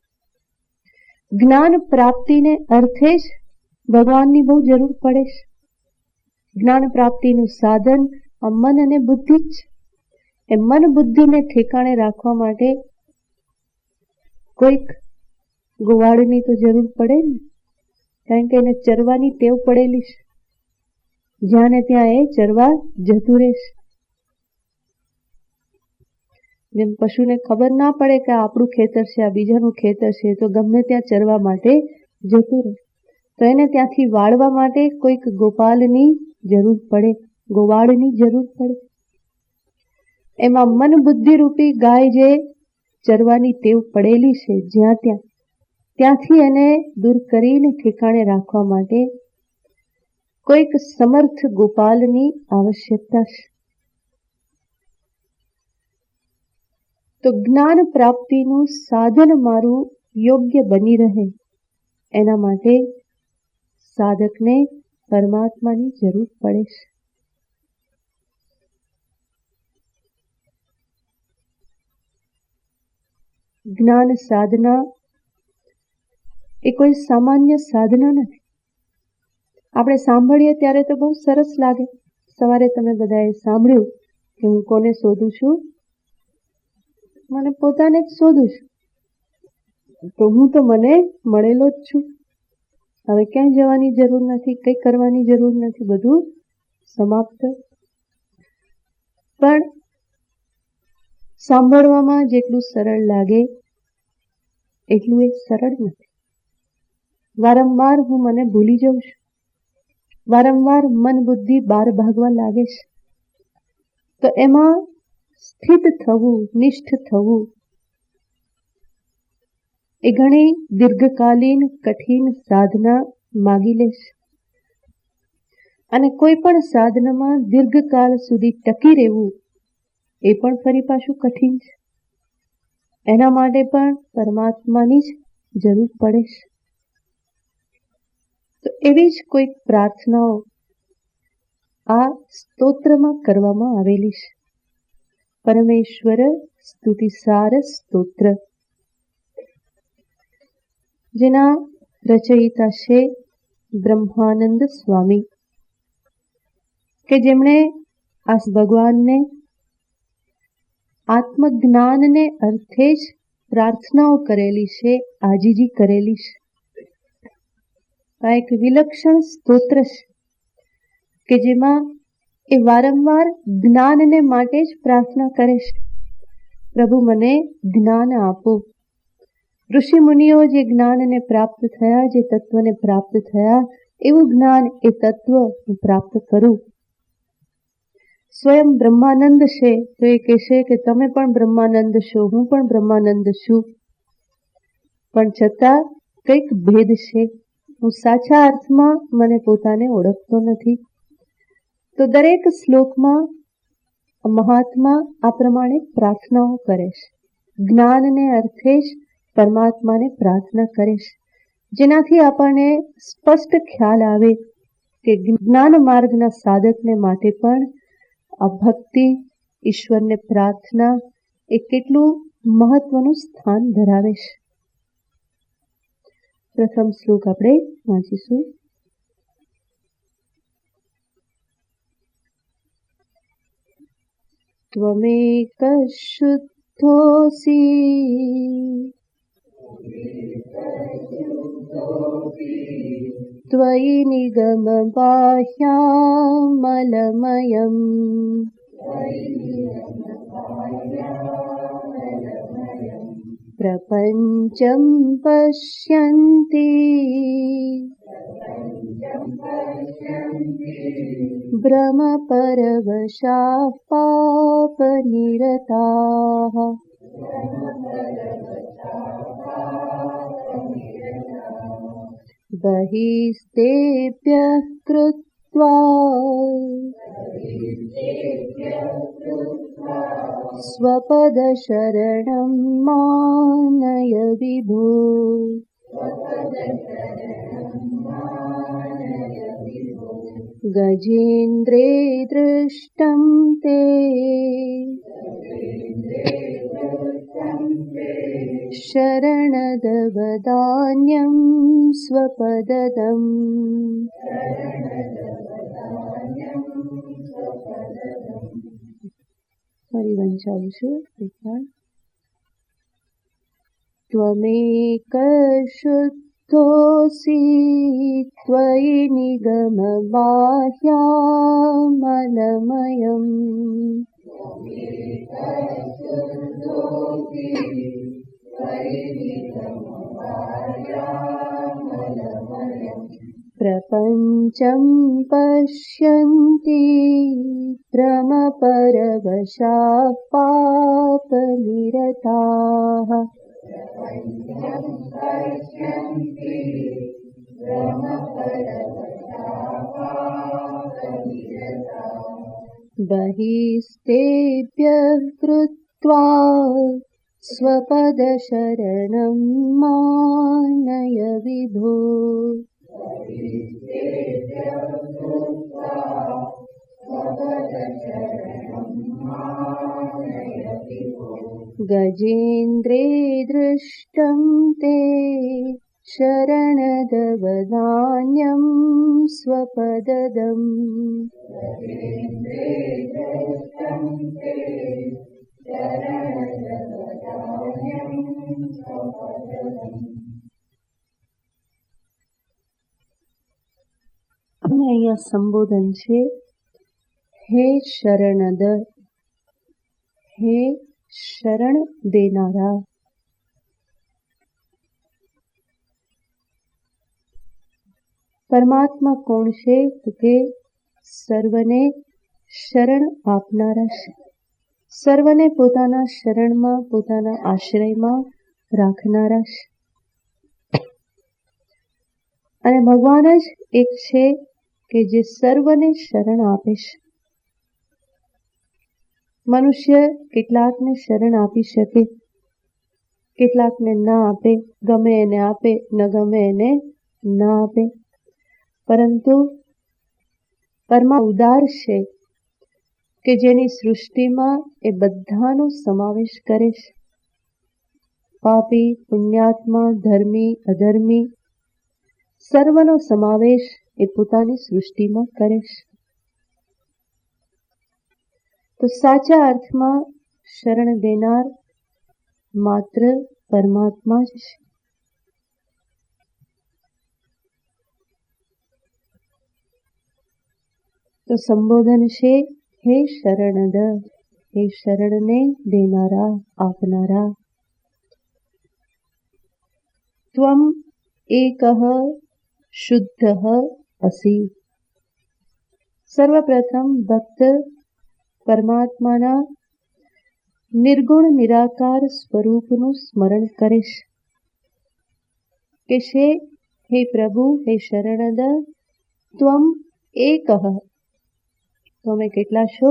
જ્ઞાન પ્રાપ્તિને અર્થે જ ભગવાનની બહુ જરૂર પડે છે. જ્ઞાન પ્રાપ્તિનું સાધન આ મન અને બુદ્ધિ જ છે. એ મન બુદ્ધિને ઠેકાણે રાખવા માટે કોઈક ગોવાળની તો જરૂર પડે ને, કારણ કે એને ચરવાની ટેવ પડેલી છે. જ્યાં ને ત્યાં એ ચરવા જતું રહેશે. જેમ પશુને ખબર ના પડે કે આ આપણું ખેતર છે, આ બીજાનું ખેતર છે, તો ગમે ત્યાં ચરવા માટે જતું રહે. તો એને ત્યાંથી વાળવા માટે કોઈક ગોપાલની જરૂર પડે, ગોવાળની જરૂર પડે. એમાં મન બુદ્ધિ રૂપી ગાય જે ચરવાની ટેવ પડેલી છે જ્યાં ત્યાંથી એને દૂર કરીને ઠેકાણે રાખવા માટે કોઈક સમર્થ ગોપાલની આવશ્યકતા છે. તો જ્ઞાન પ્રાપ્તિનું સાધન મારું યોગ્ય બની રહે એના માટે સાધકને પરમાત્માની જરૂર પડે છે. જ્ઞાન સાધના એ કોઈ સામાન્ય સાધના નથી. આપણે સાંભળીએ ત્યારે તો બહુ સરસ લાગે. સવારે તમે બધાએ સાંભળ્યું કે હું કોને શોધું છું? મને પોતાને જ શોધું છું. તો હું તો મને મળેલો જ છું. હવે ક્યાંય જવાની જરૂર નથી, કંઈ કરવાની જરૂર નથી, બધું સમાપ્ત. પણ સાંભળવામાં જેટલું સરળ લાગે એટલું એ સરળ નથી. વારંવાર હું મને ભૂલી જાઉં છું. વારંવાર મન બુદ્ધિ બહાર ભાગવા લાગે છે. તો એમાં સ્થિત થવું, નિષ્ઠ થવું એ ઘણી દીર્ઘકાલીન કઠિન સાધના માગી લે છે. અને કોઈ પણ સાધનામાં દીર્ઘકાળ સુધી ટકી રહેવું એ પણ ફરી પાછું કઠિન છે. એના માટે પણ પરમાત્માની જ જરૂર પડે છે. તો એવી જ કોઈક પ્રાર્થનાઓ આ સ્તોત્રમાં કરવામાં આવેલી છે. પરમેશ્વર સ્તુતિસાર સ્તોત્ર, જેના રચયિતા છે બ્રહ્માનંદ સ્વામી, કે જેમણે આ ભગવાનને આત્મજ્ઞાનને અર્થે જ પ્રાર્થનાઓ કરેલી છે, આજીજી કરેલી છે. આ એક વિલક્ષણ સ્તોત્ર છે કે જેમાં એ વારંવાર જ્ઞાનને માટે જ પ્રાર્થના કરે છે. પ્રભુ, મને જ્ઞાન આપો. ઋષિ મુનિઓ જે જ્ઞાનને પ્રાપ્ત થયા, જે તત્વને પ્રાપ્ત થયા, એવું જ્ઞાન, એ તત્વ હું પ્રાપ્ત કરું. સ્વયં બ્રહ્માનંદ છે તો એ કહેશે કે તમે પણ બ્રહ્માનંદ છો, હું પણ બ્રહ્માનંદ છું, પણ છતાં કંઈક ભેદ છે. હું સાચા અર્થમાં મને પોતાને ઓળખતો નથી. તો દરેક શ્લોકમાં મહાત્મા આ પ્રમાણે પ્રાર્થનાઓ કરે છે. જ્ઞાનને અર્થે જ પરમાત્માને પ્રાર્થના કરે છે, જેનાથી આપણને સ્પષ્ટ ખ્યાલ આવે કે જ્ઞાન માર્ગના સાધકને માટે પણ આ ભક્તિ, ઈશ્વરને પ્રાર્થના એ કેટલું મહત્વનું સ્થાન ધરાવે છે. પ્રથમ શ્લોક આપણે વાંચીશું. ત્વમેક શુદ્ધોસી ત્વયિ નિગમ બાહ્યામલમયમ પ્રપંચમ પશ્યન્તિ ભ્રમપરવશાઃ પાપનિરતાઃ. બહિસ્તેભ્યઃ કૃત્વા સ્વપદશરણં માનય વિભો. ગજેન્દ્રે દૃષ્ટં તે શરણદવદાન્યં સ્વપદદમ. ફરી વંચાવું છું એકવાર. ત્વમેક શુદ્ધોસી ત્વયિ નિગમ બાહ્યામલમયમ પ્રપંચમ પશ્યન્તિ ભ્રમપરવશાઃ પાપનિરતાઃ. બહિસ્તેભ્યઃ કૃત્વા સ્વપદશરણં માનય વિભો. ગજેન્દ્રે દૃષ્ટં તે શરણદવદાન્યં સ્વપદદમ. અને અહીંયા સંબોધન છે, હે શરણદ, હે શરણ દેનારા. પરમાત્મા કોણ છે? તો કે સર્વને શરણ આપનારા છે, સર્વને પોતાના શરણમાં, પોતાના આશ્રયમાં રાખનારા છે. અને ભગવાન જ એક છે કે જે સર્વને શરણ આપે છે. મનુષ્ય કેટલાકને શરણ આપી શકે, કેટલાકને ના આપે, ગમે એને આપે, ન ગમે એને ના આપે. પરંતુ પરમા ઉદાર છે કે જેની સૃષ્ટિમાં એ બધાનો સમાવેશ કરે છે. પાપી, પુણ્યાત્મા, ધર્મી, અધર્મી, સર્વનો સમાવેશ એ પોતાની સૃષ્ટિમાં કરે છે. તો સાચા અર્થમાં શરણ દેનાર માત્ર પરમાત્મા જ છે. તો સંબોધન છે, હે શરણદ, હે શરણને દેનારા, આપનારા. ત્વમ એકઃ શુદ્ધઃ અસી. સર્વપ્રથમ ભક્ત પરમાત્માના નિર્ગુણ નિરાકાર સ્વરૂપનું સ્મરણ કરે છે કે હે પ્રભુ, હે શરણદ, ત્વમ એકઃ, તમે કેટલા છો?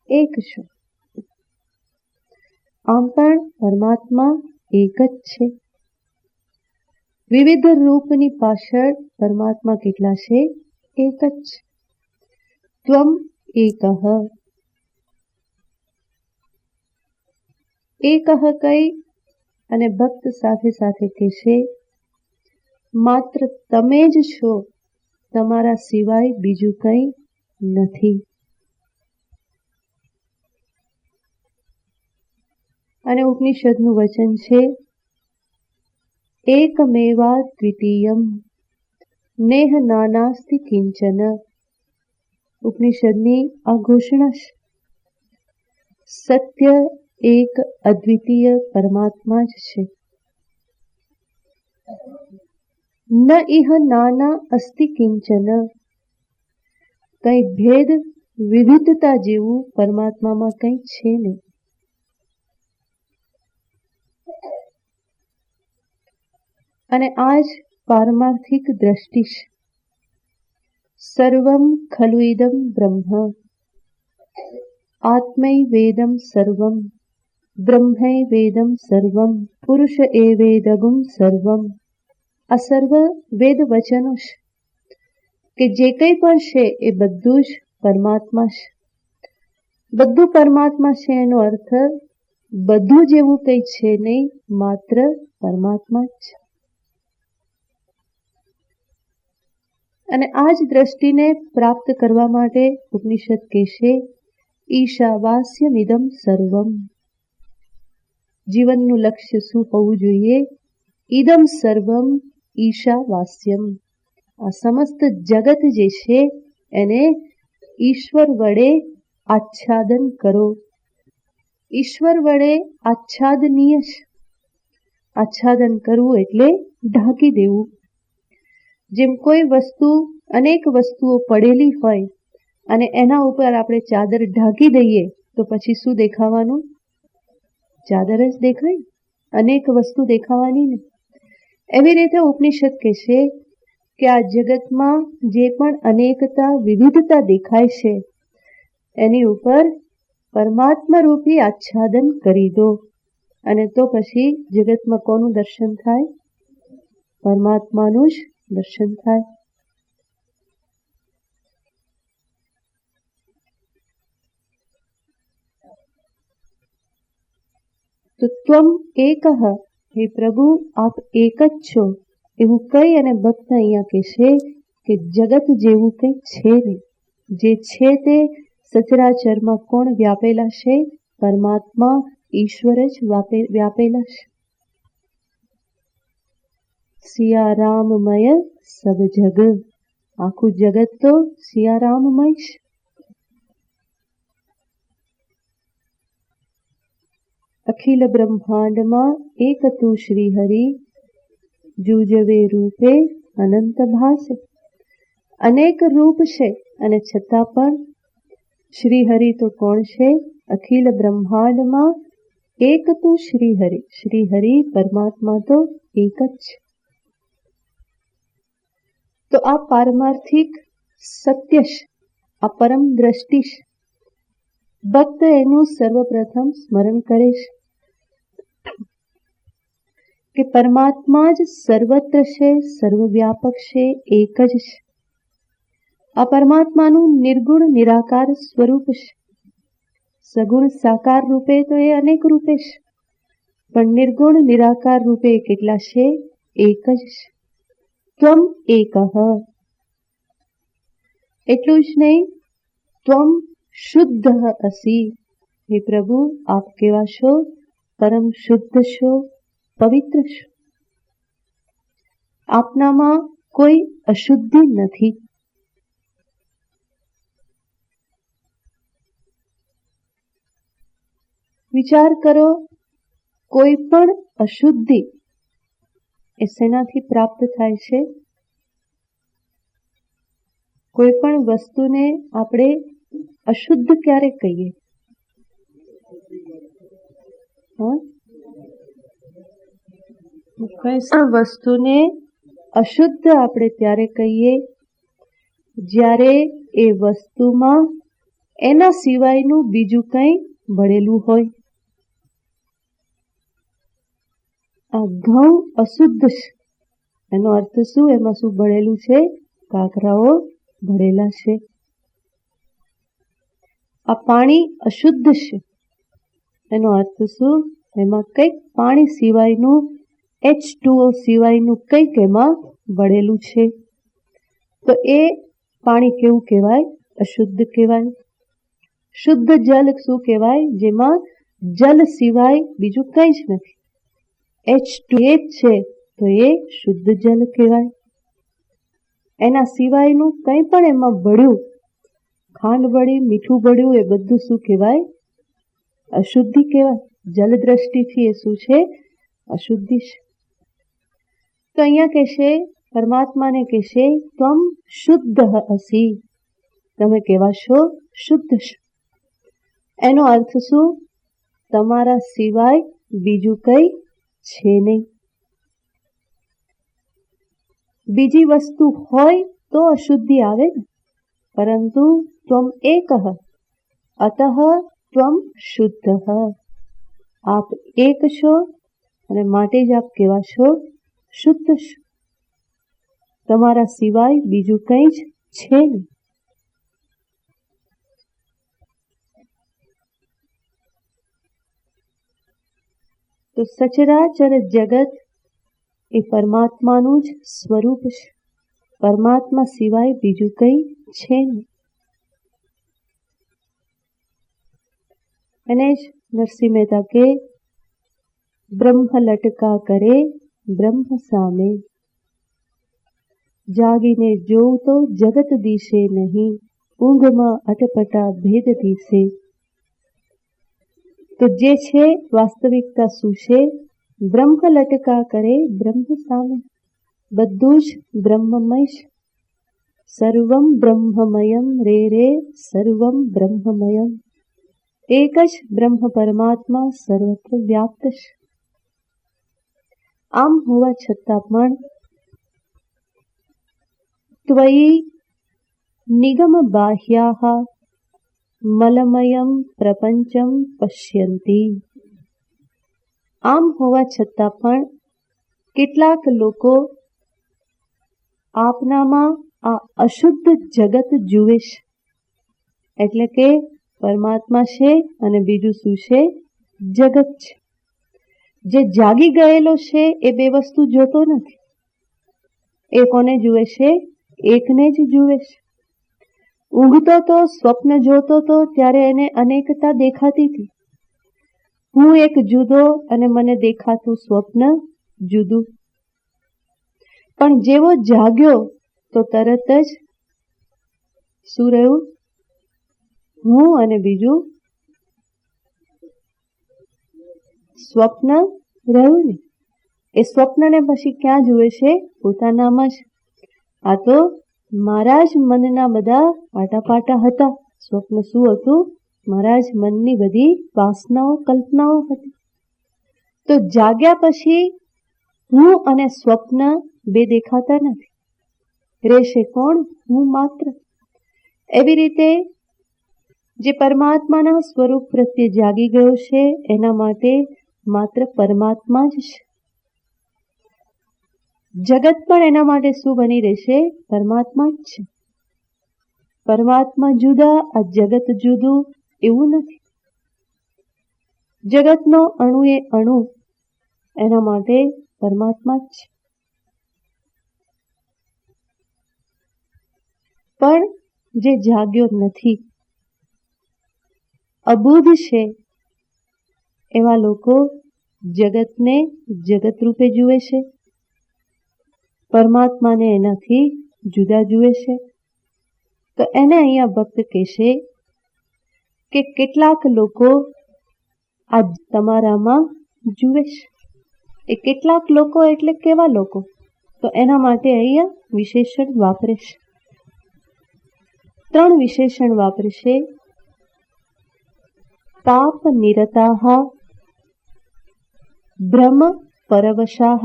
એક છો. આમ પણ પરમાત્મા એક જ છે. વિવિધ રૂપની પાછળ પરમાત્મા કેટલા છે? એક જ છે. ત્વમ એકઃ. એકઃ કહી અને ભક્ત સાથે સાથે કહેશે, માત્ર તમે જ છો, તમારા સિવાય બીજું કંઈ નથી. અને ઉપનિષદનું વચન છે, એકમેવા દ્વિતીયમ નેહ નાનાસ્તિ કિંચન. ઉપનિષદની આ ઘોષણા છે. સત્ય એક અદ્વિતીય પરમાત્મા જ છે. ન ઇહ નાના અસ્તિ કિંચન. કંઈ ભેદ વિવિધતા જેવું પરમાત્મામાં કંઈ છે નહીં. અને આ જ પારમાર્થિક દ્રષ્ટિ છે. સર્વમ ખલુ ઇદમ બ્રહ્મ આત્મૈવેદમ સર્વમ બ્રહ્મૈવેદમ સર્વમ પુરુષ એવેદગુમ સર્વમ. આ સર્વ વેદ વચનો છે કે જે કંઈ પણ છે એ બધું જ પરમાત્મા છે. બધું પરમાત્મા છે એનો અર્થ બધું જેવું કંઈ છે નહીં, માત્ર પરમાત્મા જ છે. અને આ જ દ્રષ્ટિને પ્રાપ્ત કરવા માટે ઉપનિષદ કહેશે, ઈશાવાસ્યમિદમ સર્વમ. જીવનનું લક્ષ્ય શું હોવું જોઈએ? ઇદમ સર્વમ ઈશાવાસ્યમ. આ સમસ્ત જગત જે છે એને ઈશ્વર વડે આચ્છાદન કરો. ઈશ્વર વડે આચ્છાદનીય છે. આચ્છાદન કરવું એટલે ઢાંકી દેવું. જેમ કોઈ વસ્તુ, અનેક વસ્તુઓ પડેલી હોય અને એના ઉપર આપણે ચાદર ઢાંકી દઈએ તો પછી શું દેખાવાનું? ચાદર જ દેખાય, અનેક વસ્તુ દેખાવાની ને. એવી રીતે ઉપનિષદ કહેશે કે આ જગતમાં જે પણ અનેકતા, વિવિધતા દેખાય છે એની ઉપર પરમાત્મા રૂપી આચ્છાદન કરી દો. અને તો પછી જગતમાં કોનું દર્શન થાય? પરમાત્માનું જ દર્શન થાય. તો ત્વમ એકઃ, હે પ્રભુ આપ એક જ છો, એવું કહી અને ભક્ત અહીંયા કહેશે કે જગત જેવું કંઈ છે નહીં. જે છે તે સચરાચરમાં કોણ વ્યાપેલા છે? પરમાત્મા, ઈશ્વર જ વ્યાપેલા છે. સિયારામમય સબ જગ. આખું જગત તો સિયારામમય છે. અખિલ બ્રહ્માંડમાં એક તું શ્રી હરિ, જુજવે રૂપે અનંત ભાસે. અનેક રૂપ છે અને છતાં પણ શ્રી હરિ તો કોણ છે? અખિલ બ્રહ્માંડમાં એક તું શ્રી હરિ. શ્રી હરિ પરમાત્મા તો એક જ છે. તો આ પારમાર્થિક સત્ય છે, આ પરમ દ્રષ્ટિ છે. ભક્ત એનું સર્વપ્રથમ સ્મરણ કરે છે કે પરમાત્મા જ સર્વત્ર છે, સર્વવ્યાપક છે, એક જ છે. આ પરમાત્માનું નિર્ગુણ નિરાકાર સ્વરૂપ છે. સગુણ સાકાર રૂપે તો એ અનેક રૂપે છે, પણ નિર્ગુણ નિરાકાર રૂપે કેટલા છે? એક જ છે. ત્વમ એકઃ. એટલું જ નહીં, ત્વમ શુદ્ધ અસી. હે પ્રભુ, આપ કેવા છો? પરમ શુદ્ધ છો, પવિત્ર છો. આપનામાં કોઈ અશુદ્ધિ નથી. વિચાર કરો, કોઈ પણ અશુદ્ધિ એ શેનાથી પ્રાપ્ત થાય છે? કોઈ પણ વસ્તુને આપણે અશુદ્ધ ક્યારે કહીએ? કોઈ પણ વસ્તુને અશુદ્ધ આપણે ત્યારે કહીએ જ્યારે એ વસ્તુમાં એના સિવાયનું બીજું કંઈ ભળેલું હોય. આ ઘઉં અશુદ્ધ છે, એનો અર્થ શું? એમાં શું ભળેલું છે? કાંકરાઓ ભળેલા છે. આ પાણી અશુદ્ધ છે, એનો અર્થ શું? એમાં કંઈક પાણી સિવાયનું, H2O સિવાયનું કંઈક એમાં ભળેલું છે. તો એ પાણી કેવું કહેવાય? અશુદ્ધ કહેવાય. શુદ્ધ જલ શું કહેવાય? જેમાં જલ સિવાય બીજું કંઈ જ નથી, H2O જ છે, તો એ શુદ્ધ જલ કહેવાય. એના સિવાયનું કંઈ પણ એમાં ભળ્યું, ખાંડ ભળી, મીઠું ભળ્યું, એ બધું શું કહેવાય? અશુદ્ધિ કહેવાય. જલ દ્રષ્ટિથી એ શું છે? અશુદ્ધિ છે. તો અહીંયા કહેશે, પરમાત્માને કહેશે, ત્વમ શુદ્ધ અસી. તમે કેવા છો? શુદ્ધ છો. એનો અર્થ શું? તમારા સિવાય બીજું કંઈ છે નહીં. બીજી વસ્તુ હોય તો અશુદ્ધિ આવે ને, પરંતુ ત્વમ એકઃ અતઃ ત્વમ શુદ્ધ. આપ એક છો અને માટે જ આપ કેવા છો? શુદ્ધ છો. તમારા સિવાય બીજું કંઈ જ છે નહીં. તો સચરાચર જગત એ પરમાત્માનું જ સ્વરૂપ છે. પરમાત્મા સિવાય બીજું કંઈ છે નહીં. એને જ નરસિંહ મહેતા કે, બ્રહ્મ લટકા કરે બ્રહ્મ સામે, જાગીને જોઉં તો જગત દિશે નહીં, ઊંઘમાં અટપટા ભેદ દિશે. તો જે છે વાસ્તવિકતા શું છે? બ્રહ્મ લટકા કરે બ્રહ્મ સામે. બધું જ બ્રહ્મમય છે. સર્વમ બ્રહ્મમયમ રે રે સર્વમ બ્રહ્મમયમ. એક જ બ્રહ્મ પરમાત્મા સર્વત્ર વ્યાપ્ત છે. આમ હોવા છતાં પણ ત્વયી નિગમ બાહ્યાઃ મલમયમ પ્રપંચમ પશ્યંતી. આમ હોવા છતાં પણ કેટલાક લોકો આપનામાં આ અશુદ્ધ જગત જુએ છે. એટલે કે પરમાત્મા છે અને બીજું શું છે? જગત છે. જે જાગી ગયેલો છે એ બે વસ્તુ જોતો નથી. એ કોને જુએ છે? એકને જ જુએ છે. ઊંઘતો તો, સ્વપ્ન જોતો તો, ત્યારે એને અનેકતા દેખાતી હતી. હું એક જુદો અને મને દેખાતું સ્વપ્ન જુદું. પણ જેવો જાગ્યો તો તરત જ શું રહ્યું? હું અને બીજું સ્વપ્ન રહ્યું ને. એ સ્વપ્નને પછી ક્યાં જુએ છે? પોતાનામાં જ. આ તો મારા જ મનના બધા આટાપાટા હતા. સ્વપ્ન શું હતું? મારા જ મનની બધી વાસનાઓ, કલ્પનાઓ હતી. તો જાગ્યા પછી હું અને સ્વપ્ન બે દેખાતા નથી. રહેશે કોણ? હું માત્ર. એવી રીતે જે પરમાત્માના સ્વરૂપ પ્રત્યે જાગી ગયો છે એના માટે માત્ર પરમાત્મા જ છે. જગત પણ એના માટે શું બની રહેશે? પરમાત્મા જ છે. પરમાત્મા જુદા, આ જગત જુદું એવું નથી. જગતનો અણુ એ અણુ એના માટે પરમાત્મા જ છે. પણ જે જાગ્યો નથી, અબુધ છે, એવા લોકો જગતને જગત રૂપે જુએ છે, પરમાત્માને એનાથી જુદા જુએ છે. તો એને અહીંયા ભક્ત કહેશે કે કેટલાક લોકો આ તમારામાં જુએ છે. એ કેટલાક લોકો એટલે કેવા લોકો? તો એના માટે અહીંયા વિશેષણ વાપરે છે. 3 વિશેષણ વાપરે છે. પાપ નિરતાહ, ભ્રમ પરવશાહ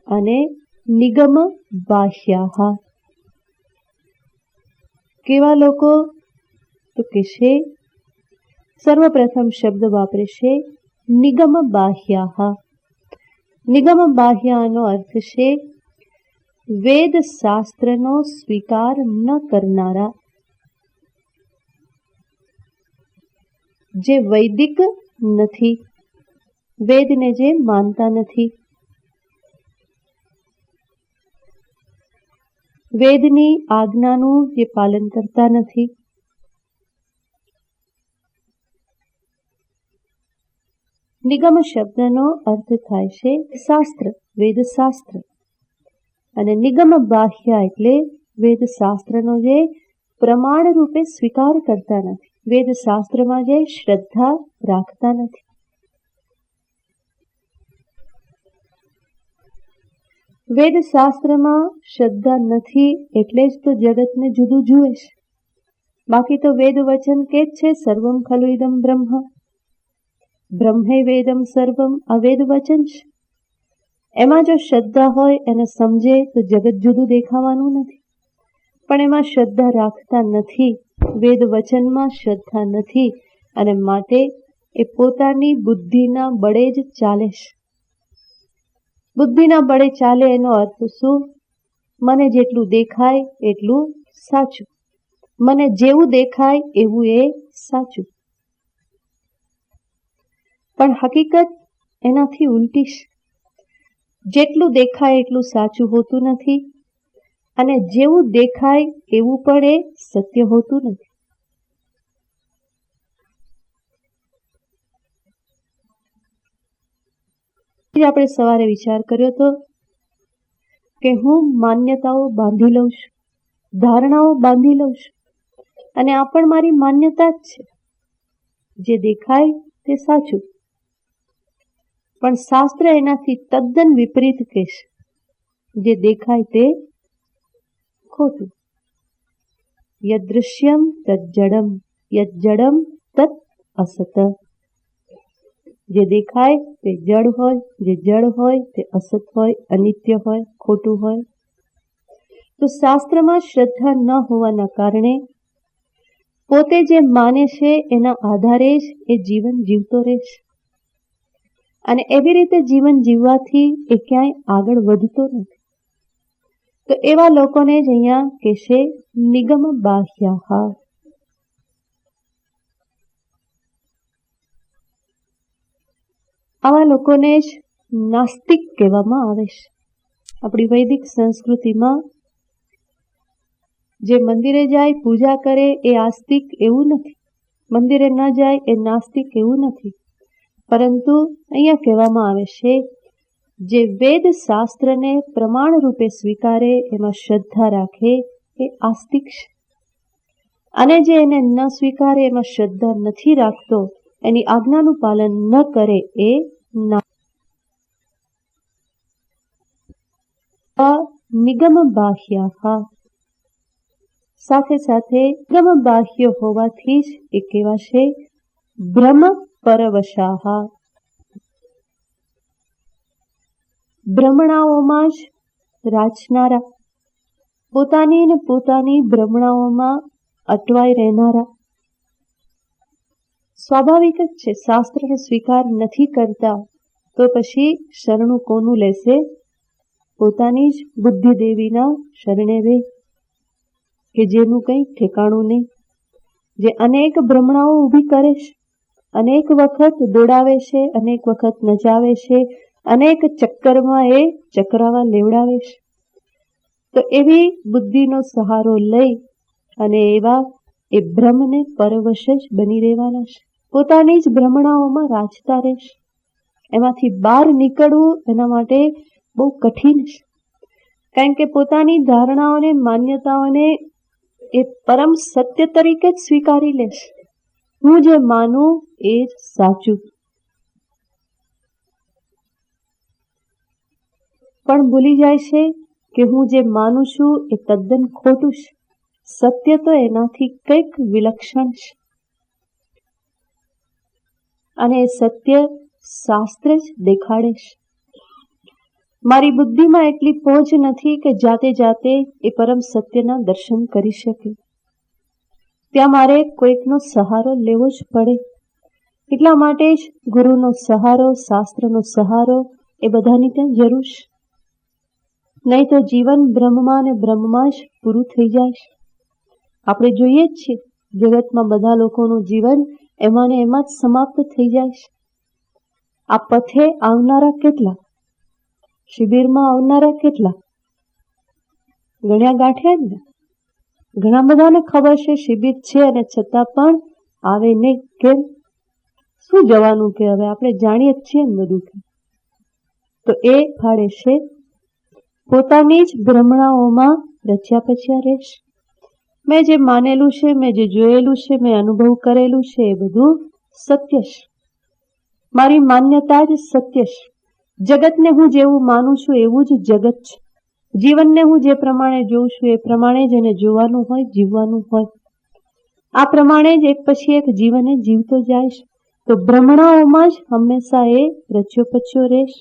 અને નિગમ બાહ્યાહ. કેવા લોકો? તો કે છે સર્વપ્રથમ શબ્દ વાપરે છે નિગમ બાહ્યાહ. નિગમ બાહ્યાનો અર્થ છે વેદ શાસ્ત્રનો સ્વીકાર ન કરનારા, જે વૈદિક નથી, વેદને જે માનતા નથી, વેદની આજ્ઞાનું જે પાલન કરતા નથી. નિગમ શબ્દનો અર્થ થાય છે શાસ્ત્ર, વેદશાસ્ત્ર. અને નિગમ બાહ્ય એટલે વેદશાસ્ત્રનો જે પ્રમાણ રૂપે સ્વીકાર કરતા નથી, વેદશાસ્ત્રમાં જે શ્રદ્ધા રાખતા નથી. વેદશાસ્ત્રમાં શ્રદ્ધા નથી એટલે જ તો જગતને જુદું જુએ છે. બાકી તો વેદ વચન કે જ છે સર્વમ ખલુ ઇદમ બ્રહ્મ, બ્રહ્મે વેદમ સર્વમ, આ વેદ વચન છે. એમાં જો શ્રદ્ધા હોય, એને સમજે તો જગત જુદું દેખાવાનું નથી. પણ એમાં શ્રદ્ધા રાખતા નથી, વેદ વચનમાં શ્રદ્ધા નથી, અને માટે એ પોતાની બુદ્ધિના બળે જ ચાલે છે. બુદ્ધિના બળે ચાલે એનો અર્થ શું? મને જેટલું દેખાય એટલું સાચું, મને જેવું દેખાય એવું એ સાચું. પણ હકીકત એનાથી ઉલટી છે. જેટલું દેખાય એટલું સાચું હોતું નથી, અને જેવું દેખાય એવું પણ એ સત્ય હોતું નથી. આપણે સવારે વિચાર કર્યો હતો કે હું માન્યતાઓ બાંધી લઉં છું, ધારણાઓ બાંધી લઉં છું, અને આ પણ મારી માન્યતા જ છે. જે દેખાય તે સાચું, પણ શાસ્ત્ર એનાથી તદ્દન વિપરીત કહેશે. જે દેખાય તે ખોટું. યદૃશ્યમ તજ્જડમ, યજ્જડમ તત અસત. જે દેખાય તે જડ હોય, જે જડ હોય તે અસત હોય, અનિત્ય હોય, ખોટું હોય. તો શાસ્ત્રમાં શ્રદ્ધા ન હોવાના કારણે પોતે જે માને છે એના આધારે જ એ જીવન જીવતો રહે છે. અને એવી રીતે જીવન જીવવાથી એ ક્યાંય આગળ વધતો નથી. તો એવા લોકોને જ અહીંયા કહેશે નિગમ બાહ્યાહ. આવા લોકોને જ નાસ્તિક કહેવામાં આવે છે. આપણી વૈદિક સંસ્કૃતિમાં જે મંદિરે જાય, પૂજા કરે એ આસ્તિક એવું નથી, મંદિરે ન જાય એ નાસ્તિક એવું નથી. પરંતુ અહીંયા કહેવામાં આવે છે જે વેદ શાસ્ત્રને પ્રમાણ રૂપે સ્વીકારે, એમાં શ્રદ્ધા રાખે એ આસ્તિક છે. અને જે એને ન સ્વીકારે, એમાં શ્રદ્ધા નથી રાખતો, એની આજ્ઞાનું પાલન ન કરે એ નિગમ બાહ્યાહ. સાથે સાથે નિગમ બાહ્ય હોવાથી જ એ કહેવાશે ભ્રમ પરવશાહ. ભ્રમણાઓમાં જ રાચનારા, પોતાની ને પોતાની ભ્રમણાઓમાં અટવાઈ રહેનારા. સ્વાભાવિક જ છે, શાસ્ત્રને સ્વીકાર નથી કરતા તો પછી શરણું કોનું લેશે? પોતાની જ બુદ્ધિ દેવીના શરણે રહે, કે જેનું કંઈ ઠેકાણું નહીં, જે અનેક ભ્રમણાઓ ઊભી કરે છે. અનેક વખત દોડાવે છે, અનેક વખત નચાવે છે, અનેક ચક્કરમાં એ ચક્રાવા લેવડાવે છે. તો એવી બુદ્ધિનો સહારો લઈ અને એવા એ ભ્રમને પરવશ જ બની રહેવાના છે. પોતાની જ ભ્રમણાઓમાં રાચતા રહેશે. એમાંથી બહાર નીકળવું એના માટે બહુ કઠિન છે. કારણ કે પોતાની ધારણાઓને, માન્યતાઓને એ પરમ સત્ય તરીકે જ સ્વીકારી લેશે. હું જે માનું એ જ સાચું. પણ ભૂલી જાય છે કે હું જે માનું છું એ તદ્દન ખોટું છે. સત્ય તો એનાથી કંઈક વિલક્ષણ છે. અને એ સત્ય શાસ્ત્ર જ દેખાડે છે. મારી બુદ્ધિમાં એટલી પહોંચ નથી કે જાતે જાતે એ પરમ સત્યના દર્શન કરી શકે. ત્યાં મારે કોઈકનો સહારો લેવો જ પડે. એટલા માટે જ ગુરુનો સહારો, શાસ્ત્રનો સહારો એ બધાની ત્યાં જરૂર છે. નહીં તો જીવન બ્રહ્મમાં ને બ્રહ્મમાં જ પૂરું થઈ જાય છે. આપણે જોઈએ જ છીએ જગતમાં બધા લોકોનું જીવન એમાં ને એમાં જ સમાપ્ત થઈ જાય છે. આ પથે આવનારા કેટલા, શિબિરમાં આવનારા કેટલા, ગણ્યા ગાંઠ્યા જ ને. ઘણા બધાને ખબર છે શિબિર છે અને છતાં પણ આવે નહીં. કેમ? શું જવાનું કે હવે આપણે જાણીએ જ છીએ ને બધું. તો એ ફાળે છે પોતાની જ ભ્રમણાઓમાં રચ્યા પચ્યા રહેશે. મેં જે માનેલું છે, મેં જે જોયેલું છે, મેં અનુભવ કરેલું છે એ બધું સત્ય છે. મારી માન્યતા જ સત્ય છે. જગતને હું જેવું માનું છું એવું જ જગત છે. જીવનને હું જે પ્રમાણે જોઉં છું એ પ્રમાણે જ એને જોવાનું હોય, જીવવાનું હોય. આ પ્રમાણે જ એક પછી એક જીવને જીવતો જાય છે. તો ભ્રમણાઓમાં જ હંમેશા એ રચ્યો પચ્યો રહેશે.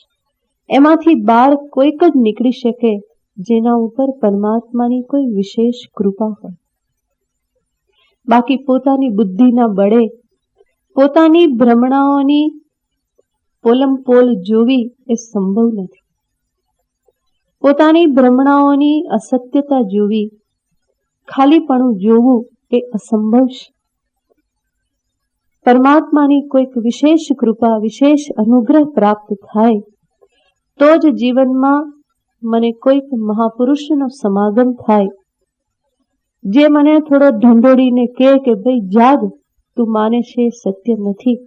એમાંથી બહાર કોઈક જ નીકળી શકે જેના ઉપર પરમાત્માની કોઈ વિશેષ કૃપા હોય. બાકી પોતાની બુદ્ધિના બળે પોતાની ભ્રમણાઓની પોલમપોલ જોવી એ સંભવ નથી. પોતાની ભ્રમણાઓની અસત્યતા જોવી, ખાલીપણું જોવું એ અસંભવ છે. પરમાત્માની કોઈક વિશેષ કૃપા, વિશેષ અનુગ્રહ પ્રાપ્ત થાય તો જ જીવનમાં મને કોઈક મહાપુરુષનો સમાગમ થાય, જે મને થોડો ઢંઢોળીને કહે કે ભાઈ જાગ, તું માને છે સત્ય નથી.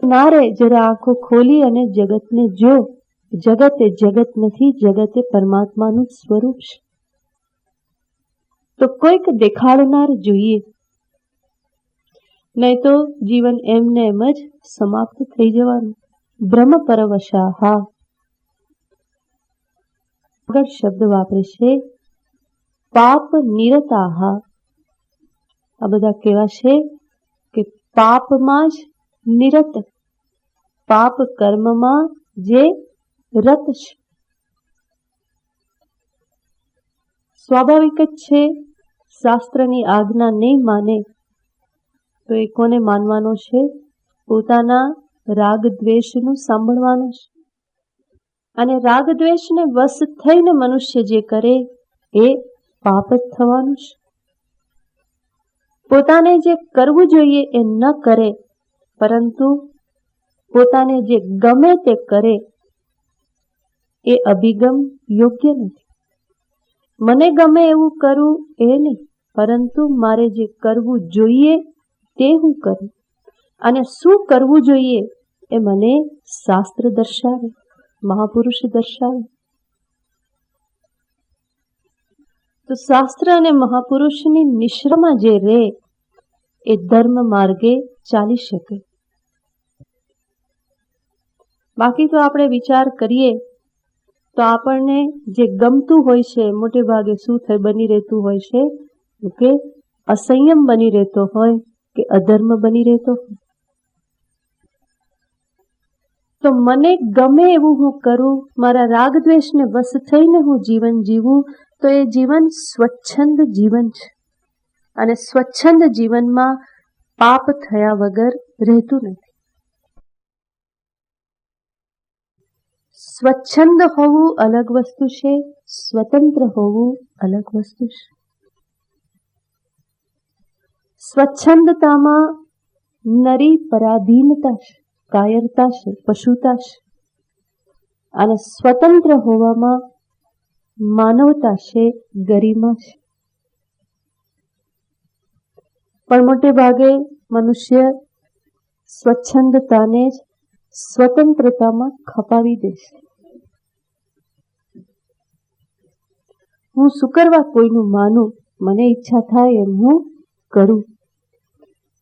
ના રે, જરા આંખો ખોલી અને જગતને જો. જગત એ જગત નથી, જગત એ પરમાત્માનું સ્વરૂપ છે. તો કોઈક દેખાડનાર જોઈએ, નહીં તો જીવન એમને એમ જ સમાપ્ત થઈ જવાનું. બ્રહ્મ પરવશાહા. આગળ શબ્દ વાપરે છે પાપ નિરતાહા. આ બધા કેવા છે કે પાપમાં જ નિરત, પાપ કર્મમાં જે રત છે. સ્વાભાવિક જ છે, શાસ્ત્રની આજ્ઞા નહીં માને તો એ કોને માનવાનો છે? પોતાના રાગ દ્વેષનું સાંભળવાનું છે. અને રાગ દ્વેષને વશ થઈને મનુષ્ય જે કરે એ પાપ જ થવાનું છે. પોતાને જે કરવું જોઈએ એ ન કરે, પરંતુ પોતાને જે ગમે તે કરે એ અભિગમ યોગ્ય નથી. મને ગમે એવું કરું એ નહીં, પરંતુ મારે જે કરવું જોઈએ તે હું કરું. અને શું કરવું જોઈએ એ મને શાસ્ત્ર દર્શાવે, મહાપુરુષ દર્શાવે. તો શાસ્ત્ર અને મહાપુરુષની નિશ્રમાં જે રહે એ ધર્મ માર્ગે ચાલી શકે. બાકી તો આપણે વિચાર કરીએ તો આપણને જે ગમતું હોય છે મોટે ભાગે શું બની રહેતું હોય છે કે અસંયમ બની રહેતો હોય કે અધર્મ બની રહેતો હોય. તો મને ગમે એવું હું કરું, મારા રાગ દ્વેષને વશ થઈને હું જીવન જીવું, તો એ જીવન સ્વચ્છંદ જીવન છે. અને સ્વચ્છંદ જીવનમાં પાપ થયા વગર રહેતું નથી. સ્વચ્છંદ હોવું અલગ વસ્તુ છે, સ્વતંત્ર હોવું અલગ વસ્તુ છે. સ્વચ્છંદતામાં નરી પરાધીનતા છે, કાયરતા છે, પશુતા છે. અને સ્વતંત્ર હોવામાં માનવતા છે, ગરિમા છે. પણ મોટે ભાગે મનુષ્ય સ્વચ્છંદતાને જ સ્વતંત્રતામાં ખપાવી દે છે. હું શું કરવા કોઈનું માનું, મને ઈચ્છા થાય એમ હું કરું.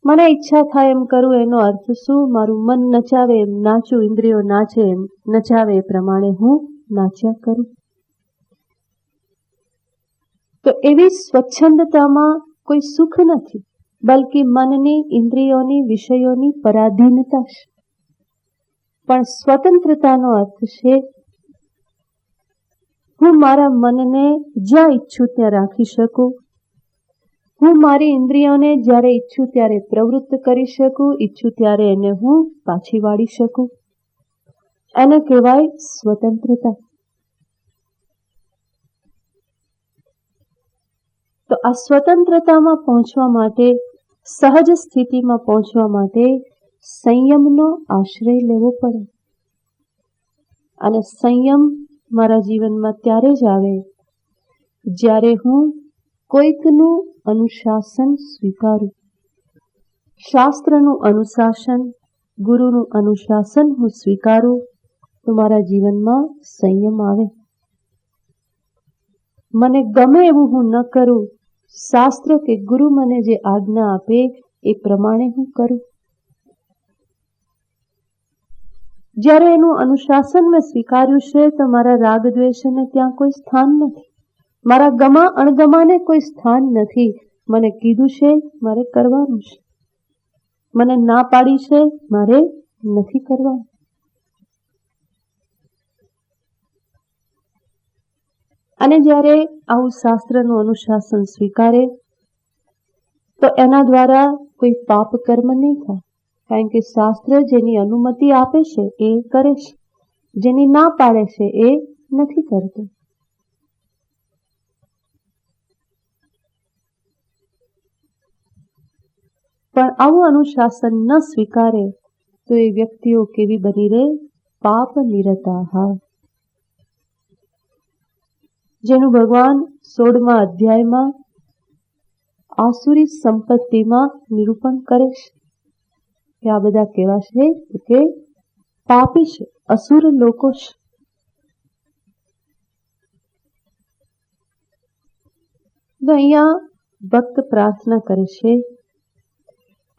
મને ઈચ્છા થાય એમ કરું એનો અર્થ શું? મારું મન નચાવે એમ નાચું, ઇન્દ્રિયો નાચે એમ નચાવે એ પ્રમાણે હું નાચ્યા કરું. તો એવી સ્વચ્છંદતામાં કોઈ સુખ નથી, બલકે મનની, ઇન્દ્રિયોની, વિષયોની પરાધીનતા છે. પણ સ્વતંત્રતાનો અર્થ છે હું મારા મનને જ્યાં ઈચ્છું ત્યાં રાખી શકું. હું મારી ઇન્દ્રિયોને જ્યારે ઈચ્છું ત્યારે પ્રવૃત્ત કરી શકું, ઈચ્છું ત્યારે એને હું પાછી વાળી શકું. એને કહેવાય સ્વતંત્રતા. તો આ સ્વતંત્રતામાં પહોંચવા માટે, સહજ સ્થિતિમાં પહોંચવા માટે સંયમનો આશ્રય લેવો પડે. અને સંયમ મારા જીવનમાં ત્યારે જ આવે જ્યારે હું કોઈકનું અનુશાસન સ્વીકારું. શાસ્ત્રનું અનુશાસન, ગુરુનું અનુશાસન હું સ્વીકારું તો મારા જીવનમાં સંયમ આવે. મને ગમે એવું હું ન કરું, શાસ્ત્ર કે ગુરુ મને જે આજ્ઞા આપે એ પ્રમાણે હું કરું. જ્યારે એનું અનુશાસન મેં સ્વીકાર્યું છે તો મારા રાગ દ્વેષને ત્યાં કોઈ સ્થાન નથી, મારા ગમા અણગમાને કોઈ સ્થાન નથી. મને કીધું છે મારે કરવાનું છે, મને ના પાડી છે મારે નથી કરવાનું. અને જ્યારે આવું શાસ્ત્રનું અનુશાસન સ્વીકારે તો એના દ્વારા કોઈ પાપ કર્મ નહીં થાય. કારણ કે શાસ્ત્ર જેની અનુમતિ આપે છે એ કરે છે, જેની ના પાડે છે એ નથી કરતું. પણ આવું અનુશાસન ન સ્વીકારે તો એ વ્યક્તિઓ કેવી બની રહે? પાપ નિરતાહ. જેનું ભગવાન 16મા અધ્યાયમાં આસુરી સંપત્તિમાં નિરૂપણ કરે છે કે આ બધા કેવા છે કે પાપી છે, અસુર લોકો છે. તો અહીંયા ભક્ત પ્રાર્થના કરે છે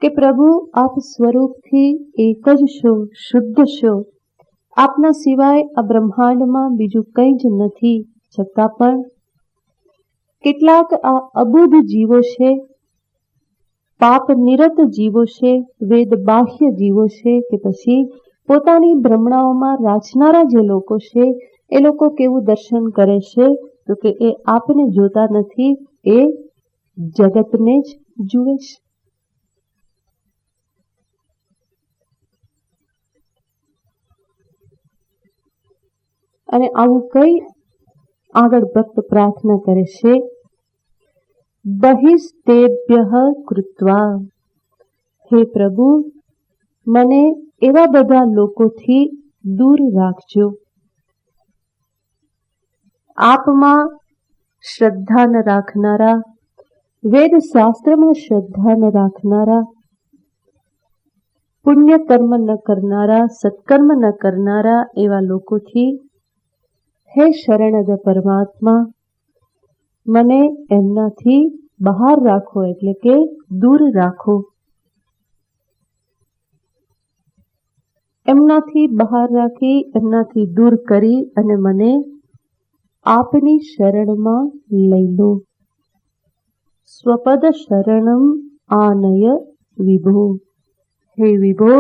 કે પ્રભુ આપ સ્વરૂપથી એક જ છો, શુદ્ધ છો. આપના સિવાય આ બ્રહ્માંડમાં બીજું કંઈ જ નથી. છતાં પણ કેટલાક આ અબુદ્ધ જીવો છે, પાપ નિરત જીવો છે, વેદ બાહ્ય જીવો છે, કે પછી પોતાની ભ્રમણાઓમાં રાચનારા જે લોકો છે એ લોકો કેવું દર્શન કરે છે તો કે એ આપને જોતા નથી, એ જગતને જ જુએ છે. અને આવું કઈ આગળ ભક્ત પ્રાર્થના કરે છે, બહિસ્તેભ્યઃ કૃત્વા. હે પ્રભુ, મને એવા બધા લોકોથી દૂર રાખજો. આપમાં શ્રદ્ધા ન રાખનારા, વેદ શાસ્ત્રમાં શ્રદ્ધા ન રાખનારા, પુણ્ય કર્મ ન કરનારા, સત્કર્મ ન કરનારા એવા લોકોથી હે શરણદ પરમાત્મા, મને એમનાથી બહાર રાખો, એટલે કે દૂર રાખો. એમનાથી બહાર રાખી, એમનાથી દૂર કરી અને મને આપની શરણમાં લઈ લો. સ્વપદ શરણમ આનય વિભો. હે વિભો,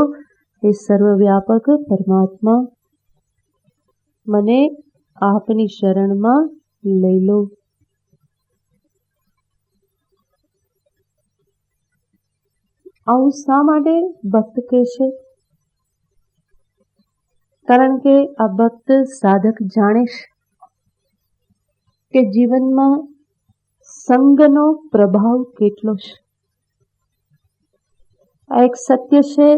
હે સર્વવ્યાપક પરમાત્મા, મને આપની શરણમાં લઈ લો. આવું શા માટે ભક્ત કહે છે? કારણ કે આ ભક્ત સાધક જાણે છે કે જીવનમાં સંગનો પ્રભાવ કેટલો છે. આ એક સત્ય છે.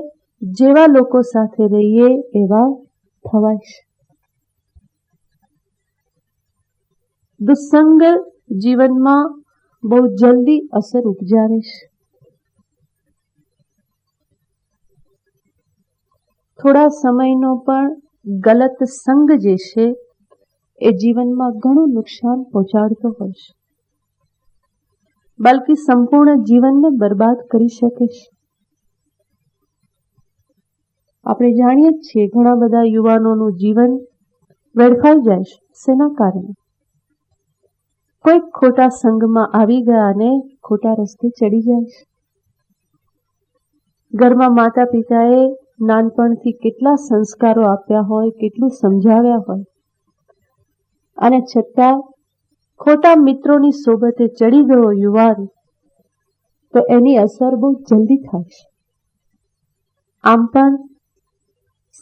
જેવા લોકો સાથે રહીએ એવા થવાય. દુસ્સંગ જીવનમાં બહુ જલ્દી અસર ઉપજાવે છે. થોડા સમયનો પણ ગલત સંગ જે છે એ જીવનમાં ઘણું નુકસાન પહોંચાડતો હોય છે, બલ્કિ સંપૂર્ણ જીવનને બરબાદ કરી શકે છે. આપણે જાણીએ જ છીએ ઘણા બધા યુવાનોનું જીવન વેડફાઈ જાય છે. શેના કારણે? કોઈક ખોટા સંગમાં આવી ગયા અને ખોટા રસ્તે ચડી જાય છે. ઘરમાં માતા પિતાએ નાનપણથી કેટલા સંસ્કારો આપ્યા હોય, કેટલું સમજાવ્યા હોય, અને છતાં ખોટા મિત્રોની સોબતે ચડી ગયો યુવાન, તો એની અસર બહુ જલ્દી થાય છે. આમ પણ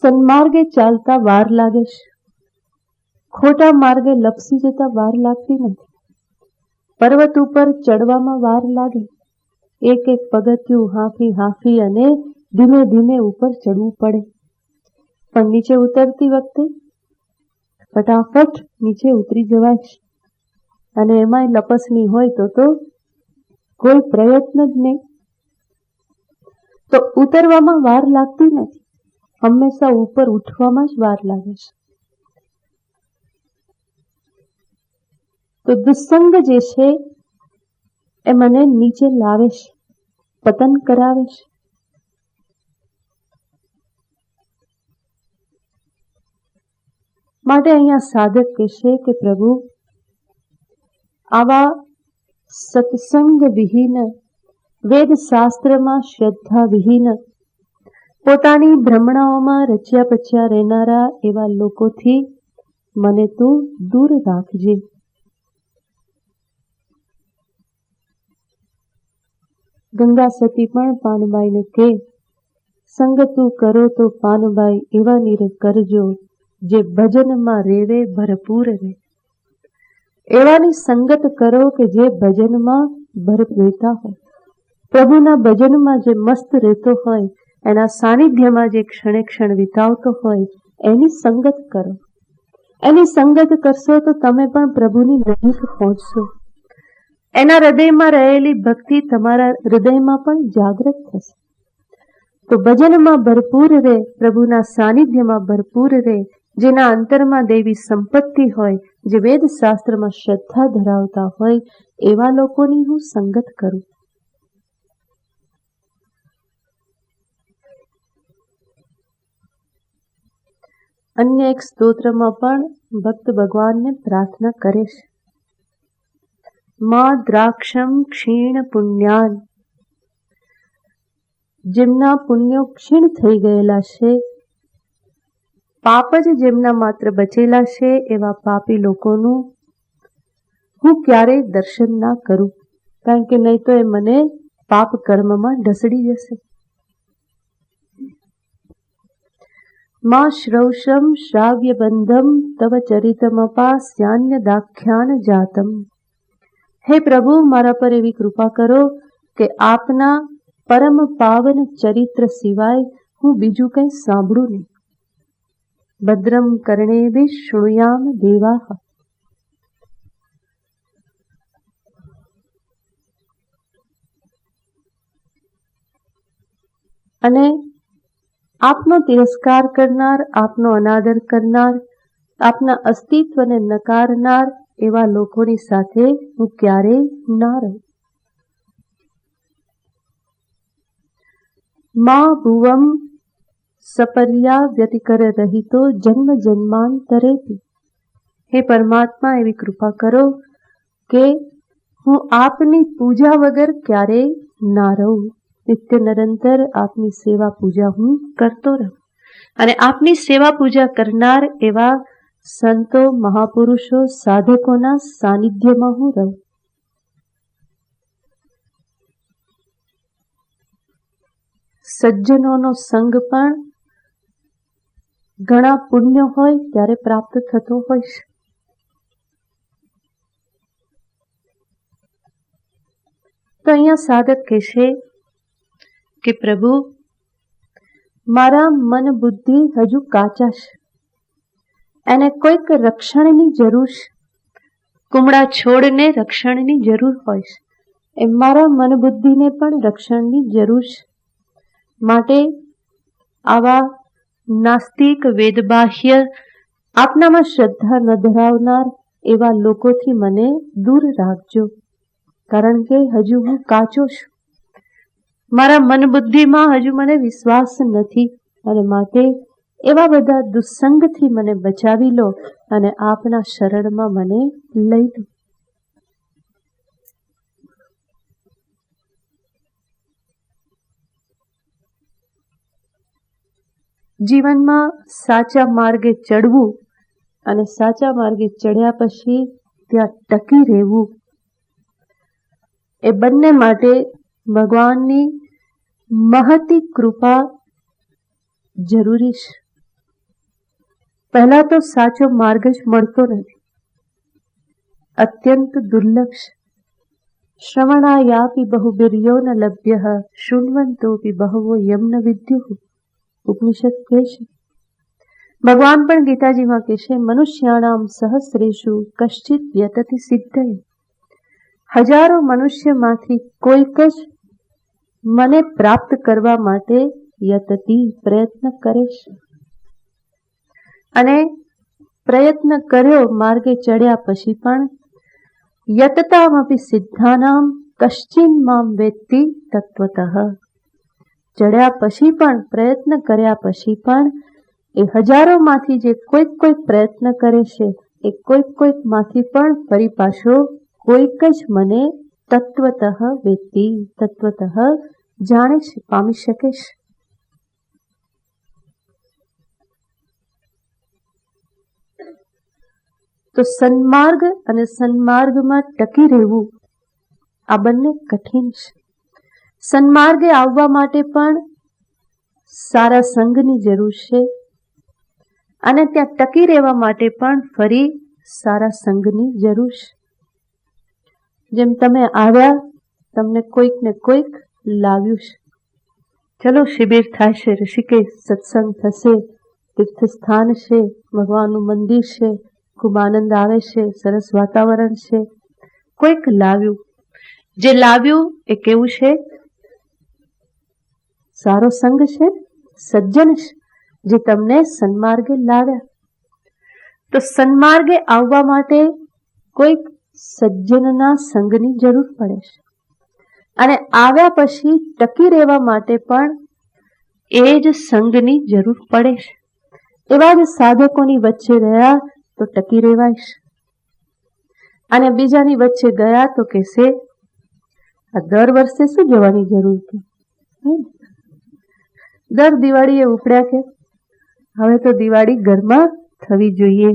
સન્માર્ગે ચાલતા વાર લાગે છે, ખોટા માર્ગે લપસી જતા વાર લાગતી નથી. પર્વત ઉપર ચડવામાં વાર લાગે, એક એક પગથિયું હાંફી હાંફી અને ધીમે ધીમે ઉપર ચડવું પડે, પણ નીચે ઉતરતી વખતે ફટાફટ નીચે ઉતરી જવાય છે. અને એમાંય લપસણી હોય તો કોઈ પ્રયત્ન જ નહીં, તો ઉતરવામાં વાર લાગતી નથી, હંમેશા ઉપર ઉઠવામાં જ વાર લાગે છે. તો દુસ્સંગ જે છે એ મને નીચે લાવે છે, પતન કરાવે છે. માટે અહીંયા સાધક કહેશે કે પ્રભુ, આવા સત્સંગ વિહીન, વેદ શાસ્ત્રમાં શ્રદ્ધા વિહીન, પોતાની ભ્રમણાઓમાં રચ્યા પચ્યા રહેનારા એવા લોકોથી મને તું દૂર રાખજે. ગંગા સતી પણ પાનબાઈને કહે, સંગ તું કરો તો પાનબાઈ એવા નીર કરજો, જે ભજનમાં રેવે ભરપૂર રે. એવાની સંગત કરો કે જે ભજનમાં ભરપૂર રહેતા હોય, પ્રભુના ભજનમાં જે મસ્ત રહેતો હોય, એના સાનિધ્યમાં જે ક્ષણે ક્ષણ વિતાવતો હોય, એની સંગત કરો. એની સંગત કરશો તો તમે પણ પ્રભુની નજીક પહોંચશો. એના હૃદયમાં રહેલી ભક્તિ તમારા હૃદયમાં પણ જાગૃત થશે. તો ભજનમાં ભરપૂર રહે, પ્રભુના સાનિધ્યમાં ભરપૂર રહે, જેના અંતરમાં દેવી સંપત્તિ હોય, જે વેદ શાસ્ત્રમાં શ્રદ્ધા ધરાવતા હોય, એવા લોકોની હું સંગત કરું. અન્ય એક સ્તોત્રમાં પણ ભક્ત ભગવાનને પ્રાર્થના કરે છે, મા દ્રાક્ષમ ક્ષીણ પુણ્યાન. જેમના પુણ્યો ક્ષીણ થઈ ગયેલા છે, પાપ જ જેમના માત્ર બચેલા છે, એવા પાપી લોકોનું હું ક્યારેય દર્શન ના કરું, કારણ કે નહીં તો એ મને પાપ કર્મમાં ઢસડી જશે. મા શ્રૌષમ શ્રાવ્ય બંધમ તવ ચરિતમપાસ્યાન્ય દાખ્યાન જાતમ. હે પ્રભુ, મારા પર એવી કૃપા કરો કે આપના પરમ પાવન ચરિત્ર સિવાય હું બીજું કંઈ સાંભળું નહીં. ભદ્રમ કર્ણેભિ શૃણુયામ દેવાહ. અને આપનો તિરસ્કાર કરનાર, આપનો અનાદર કરનાર, આપના અસ્તિત્વને નકારનાર એવા લોકોની સાથે હું ક્યારેય ના રહું. મા ભુવમ સપર્યા વ્યતિકર રહિતો જન્મ જન્માંતરેથી. હે પરમાત્મા, એવી કૃપા કરો કે હું આપની પૂજા વગર ક્યારેય ના રહું. નિત્ય નિરંતર આપની સેવા પૂજા હું કરતો રહું, અને આપની સેવા પૂજા કરનાર એવા સંતો, મહાપુરુષો, સાધકોના સાનિધ્યમાં હું રહું. સજ્જનોનો સંગ પણ ઘણા પુણ્ય હોય ત્યારે પ્રાપ્ત થતો હોય છે. તો અહીંયા સાધક કહેશે કે પ્રભુ, મારા મન બુદ્ધિ હજુ કાચા છે, એને કોઈક રક્ષણની જરૂર છે. કુમળા છોડને રક્ષણની જરૂર હોય છે, એમ મારા મન બુદ્ધિને પણ રક્ષણની જરૂર છે. માટે આવા નાસ્તિક, વેદબાહ્ય, આપનામાં શ્રદ્ધા ન ધરાવનાર એવા લોકોથી મને દૂર રાખજો, કારણ કે હજુ હું કાચો છું. મારા મન બુદ્ધિમાં હજુ મને વિશ્વાસ નથી, અને માટે એવા બધા દુસ્સંગથી મને બચાવી લો અને આપના શરણમાં મને લઈ લો. જીવનમાં સાચા માર્ગે ચડવું અને સાચા માર્ગે ચડ્યા પછી ત્યાં ટકી રહેવું, એ બંને માટે ભગવાનની મહતી કૃપા જરૂરી છે. પહેલા તો સાચો માર્ગ જ મળતો નથી, અત્યંત દુર્લભ છે. શ્રવણાયાપી બહુબીર્યો ન લભ્યઃ શૃણ્વંતોપી બહવો યમ ન વિદ્યુઃ. ઉપનિષદ કહે છે. ભગવાન પણ ગીતાજીમાં કહે છે, મનુષ્યાણામ સહસ્રેષુ કશ્ચિત યતતિ સિદ્ધયે. હજારો મનુષ્યમાંથી કોઈક જ મને પ્રાપ્ત કરવા માટે યતતિ પ્રયત્ન કરે છે. અને પ્રયત્ન કર્યો, માર્ગે ચડ્યા પછી પણ યતતામપી સિદ્ધાનામ કશ્ચિન મામ વેત્તિ તત્વતઃ. ચડ્યા પછી પણ, પ્રયત્ન કર્યા પછી પણ એ હજારોમાંથી જે કોઈક પ્રયત્ન કરે છે, એ કોઈક માંથી પણ ફરી પાછો કોઈક જ મને તત્વતઃ વેત્તિ, તત્વતઃ જાણે છે, પામી શકે છે. તો સન્માર્ગ અને સન્માર્ગમાં ટકી રહેવું, આ બંને કઠિન છે. સન્માર્ગે આવવા માટે પણ સારા સંઘની જરૂર છે, અને ત્યાં ટકી રહેવા માટે પણ ફરી સારા સંઘની જરૂર છે. જેમ તમે આવ્યા, તમને કોઈક ને કોઈક લાવ્યું છે. ચલો, શિબિર થાય છે, ઋષિકેશ સત્સંગ થશે, તીર્થસ્થાન છે, ભગવાનનું મંદિર છે, ખૂબ આનંદ આવે છે, સરસ વાતાવરણ છે. કોઈક લાવ્યું. જે લાવ્યું એ કેવું છે? સારો સંઘ છે, સજ્જન છે, જે તમને સન્માર્ગે લાવ્યા. તો સન્માર્ગે આવવા માટે કોઈક સજ્જનના સંઘની જરૂર પડે છે, અને આવ્યા પછી ટકી રહેવા માટે પણ એ જ સંઘની જરૂર પડે છે. એવા જ સાધકોની વચ્ચે રહ્યા તો ટકી રહેવાય છે, અને બીજાની વચ્ચે ગયા તો કહેશે, આ દર વર્ષે શું જવાની જરૂર હતી? દર દિવાળીએ ઉપડ્યા કે હવે તો દિવાળી ઘરમાં થવી જોઈએ,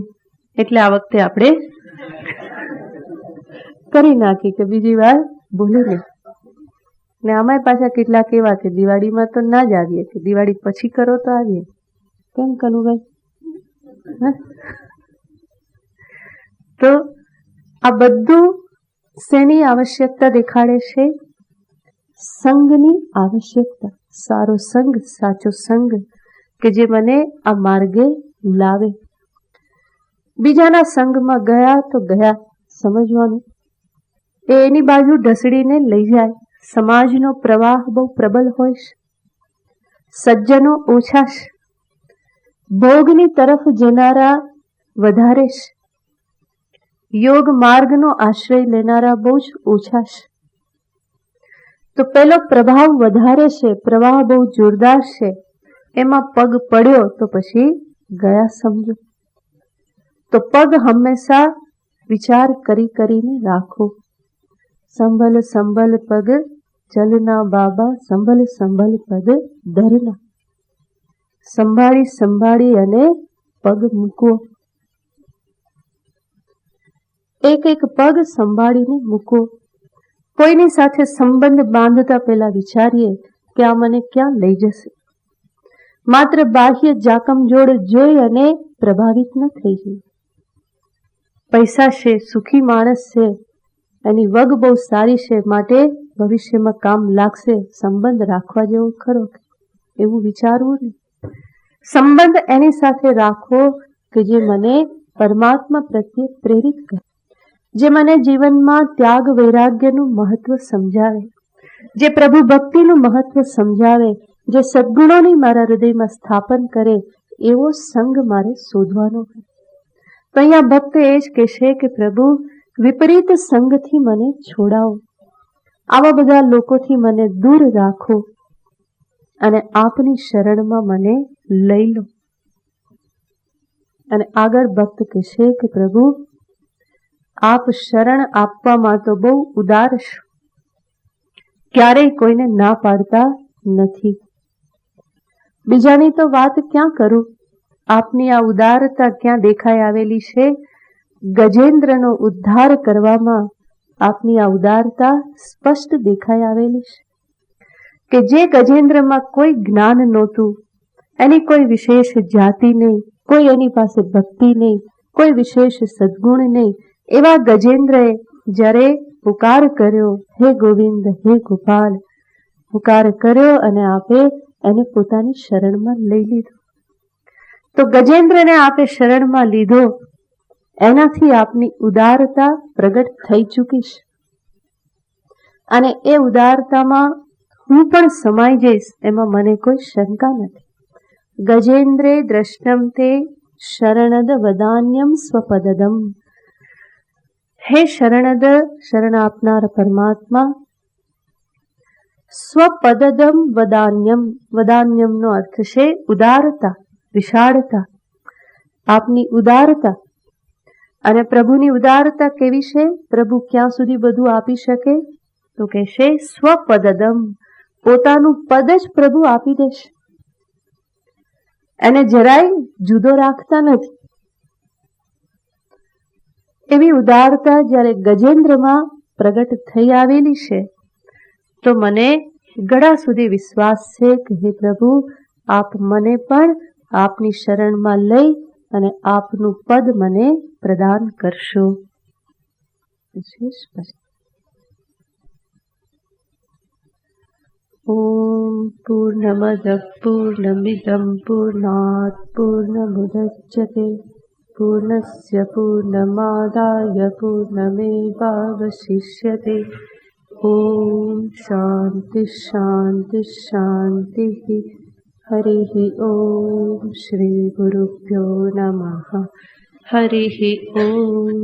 એટલે આ વખતે આપણે કરી નાખી કે બીજી વાર ભૂલી નહીં. ને આમાંય પાછા કેટલાક એવા કે દિવાળીમાં તો ના જ આવીએ, કે દિવાળી પછી કરો તો આવીએ. કેમ કનુભાઈ? તો આ બધું શેની આવશ્યકતા દેખાડે છે? સંઘની આવશ્યકતા. સારો સંઘ, સાચો સંઘ કે જે મને આ માર્ગે લાવે. બીજાના સંઘમાં ગયા તો ગયા, સમજવાનું એની બાજુ ઢસડીને લઈ જાય. સમાજનો પ્રવાહ બહુ પ્રબલ હોય છે, સજ્જનો ઓછા છે, ભોગની તરફ જનારા વધારે છે, યોગ માર્ગનો આશ્રય લેનારા બહુ જ ઓછા છે. તો પેલો પ્રભાવ વધારે છે, પ્રવાહ બહુ જોરદાર છે, એમાં પગ પડ્યો તો પછી ગયા સમજો. તો પગ હંમેશા વિચાર કરીને રાખો. સંભલ સંભલ પગ ચલના બાબા, સંભલ સંભલ પગ ધરના. સંભાળી અને પગ મૂકો. એક પગ સંભાળીને મૂકો. કોઈની સાથે સંબંધ બાંધતા પહેલા વિચારીએ કે આ મને ક્યાં લઈ જશે. માત્ર બાહ્ય જાકમજોડ જોઈ અને પ્રભાવિત ન થઈ જાય. પૈસા છે, સુખી માણસ છે, એની વગ બહુ સારી છે, માટે ભવિષ્યમાં કામ લાગશે, સંબંધ રાખવા જેવો ખરો એવું વિચારવું નહીં. સંબંધ એની સાથે રાખવો કે જે મને પરમાત્મા પ્રત્યે પ્રેરિત કરે, જે મને જીવનમાં ત્યાગ વૈરાગ્યનું મહત્વ સમજાવે, જે પ્રભુ ભક્તિનું મહત્વ સમજાવે, જે સદ્ગુણોની મારા હૃદયમાં સ્થાપન કરે, એવો સંગ મારે શોધવાનો હોય. તો અહીંયા ભક્ત એ જ કહેશે કે પ્રભુ વિપરીત સંગથી મને છોડાવો, આવા બધા લોકોથી મને દૂર રાખો અને આપની શરણમાં મને લઈ લો. અને આગળ ભક્ત કહેશે કે પ્રભુ આપ શરણ આપવામાં તો બહુ ઉદાર છો, ક્યારેય કોઈને ના પાડતા નથી. બીજાની તો વાત ક્યાં કરું, આપની આ ઉદારતા ક્યાં દેખાઈ આવેલી છે. ગજેન્દ્રનો ઉદ્ધાર કરવામાં આપની આ ઉદારતા સ્પષ્ટ દેખાઈ આવેલી છે કે જે ગજેન્દ્રમાં કોઈ જ્ઞાન નહોતું, એની કોઈ વિશેષ જાતિ નહીં, કોઈ એની પાસે ભક્તિ નહીં, કોઈ વિશેષ સદ્ગુણ નહીં, એવા ગજેન્દ્રએ જ્યારે પુકાર કર્યો, હે ગોવિંદ, હે ગોપાલ, પુકાર કર્યો અને આપે એને પોતાની શરણમાં લઈ લીધો. તો ગજેન્દ્રને આપે શરણમાં લીધો, એનાથી આપની ઉદારતા પ્રગટ થઈ ચૂકી છે અને એ ઉદારતામાં હું પણ સમાઈ જઈશ, એમાં મને કોઈ શંકા નથી. ગજેન્દ્રે દ્રષ્ટમ તે શરણદ વદાન્યમ સ્વપદદમ. હે શરણદ, શરણ આપનાર પરમાત્મા, સ્વપદદમ વદાન્યમ, વદાન્યમનો અર્થ છે ઉદારતા, વિશાળતા, આપની ઉદારતા. અને પ્રભુની ઉદારતા કેવી છે? પ્રભુ ક્યાં સુધી બધું આપી શકે? તો કહેશે સ્વપદદમ, પોતાનું પદ જ પ્રભુ આપી દેશે, એને જરાય જુદો રાખતા નથી. એવી ઉદારતા જ્યારે ગજેન્દ્રમાં પ્રગટ થઈ આવેલી છે, તો મને ગળા સુધી વિશ્વાસ છે કે હે પ્રભુ, આપ મને પણ આપની શરણમાં લઈ અને આપનું પદ મને પ્રદાન કરશો. ઓમ પૂર્ણમદ પૂર્ણમિદં પૂર્ણાત પૂર્ણમુદચ્યતે પૂર્ણસ્ય પૂર્ણમાદાય પૂર્ણમેવાવશિષ્યતે. ઓમ શાંતિ શાંતિ શાંતિ. હરિ ઓમ. શ્રી ગુરુભ્યો નમઃ. હરિ ઓમ.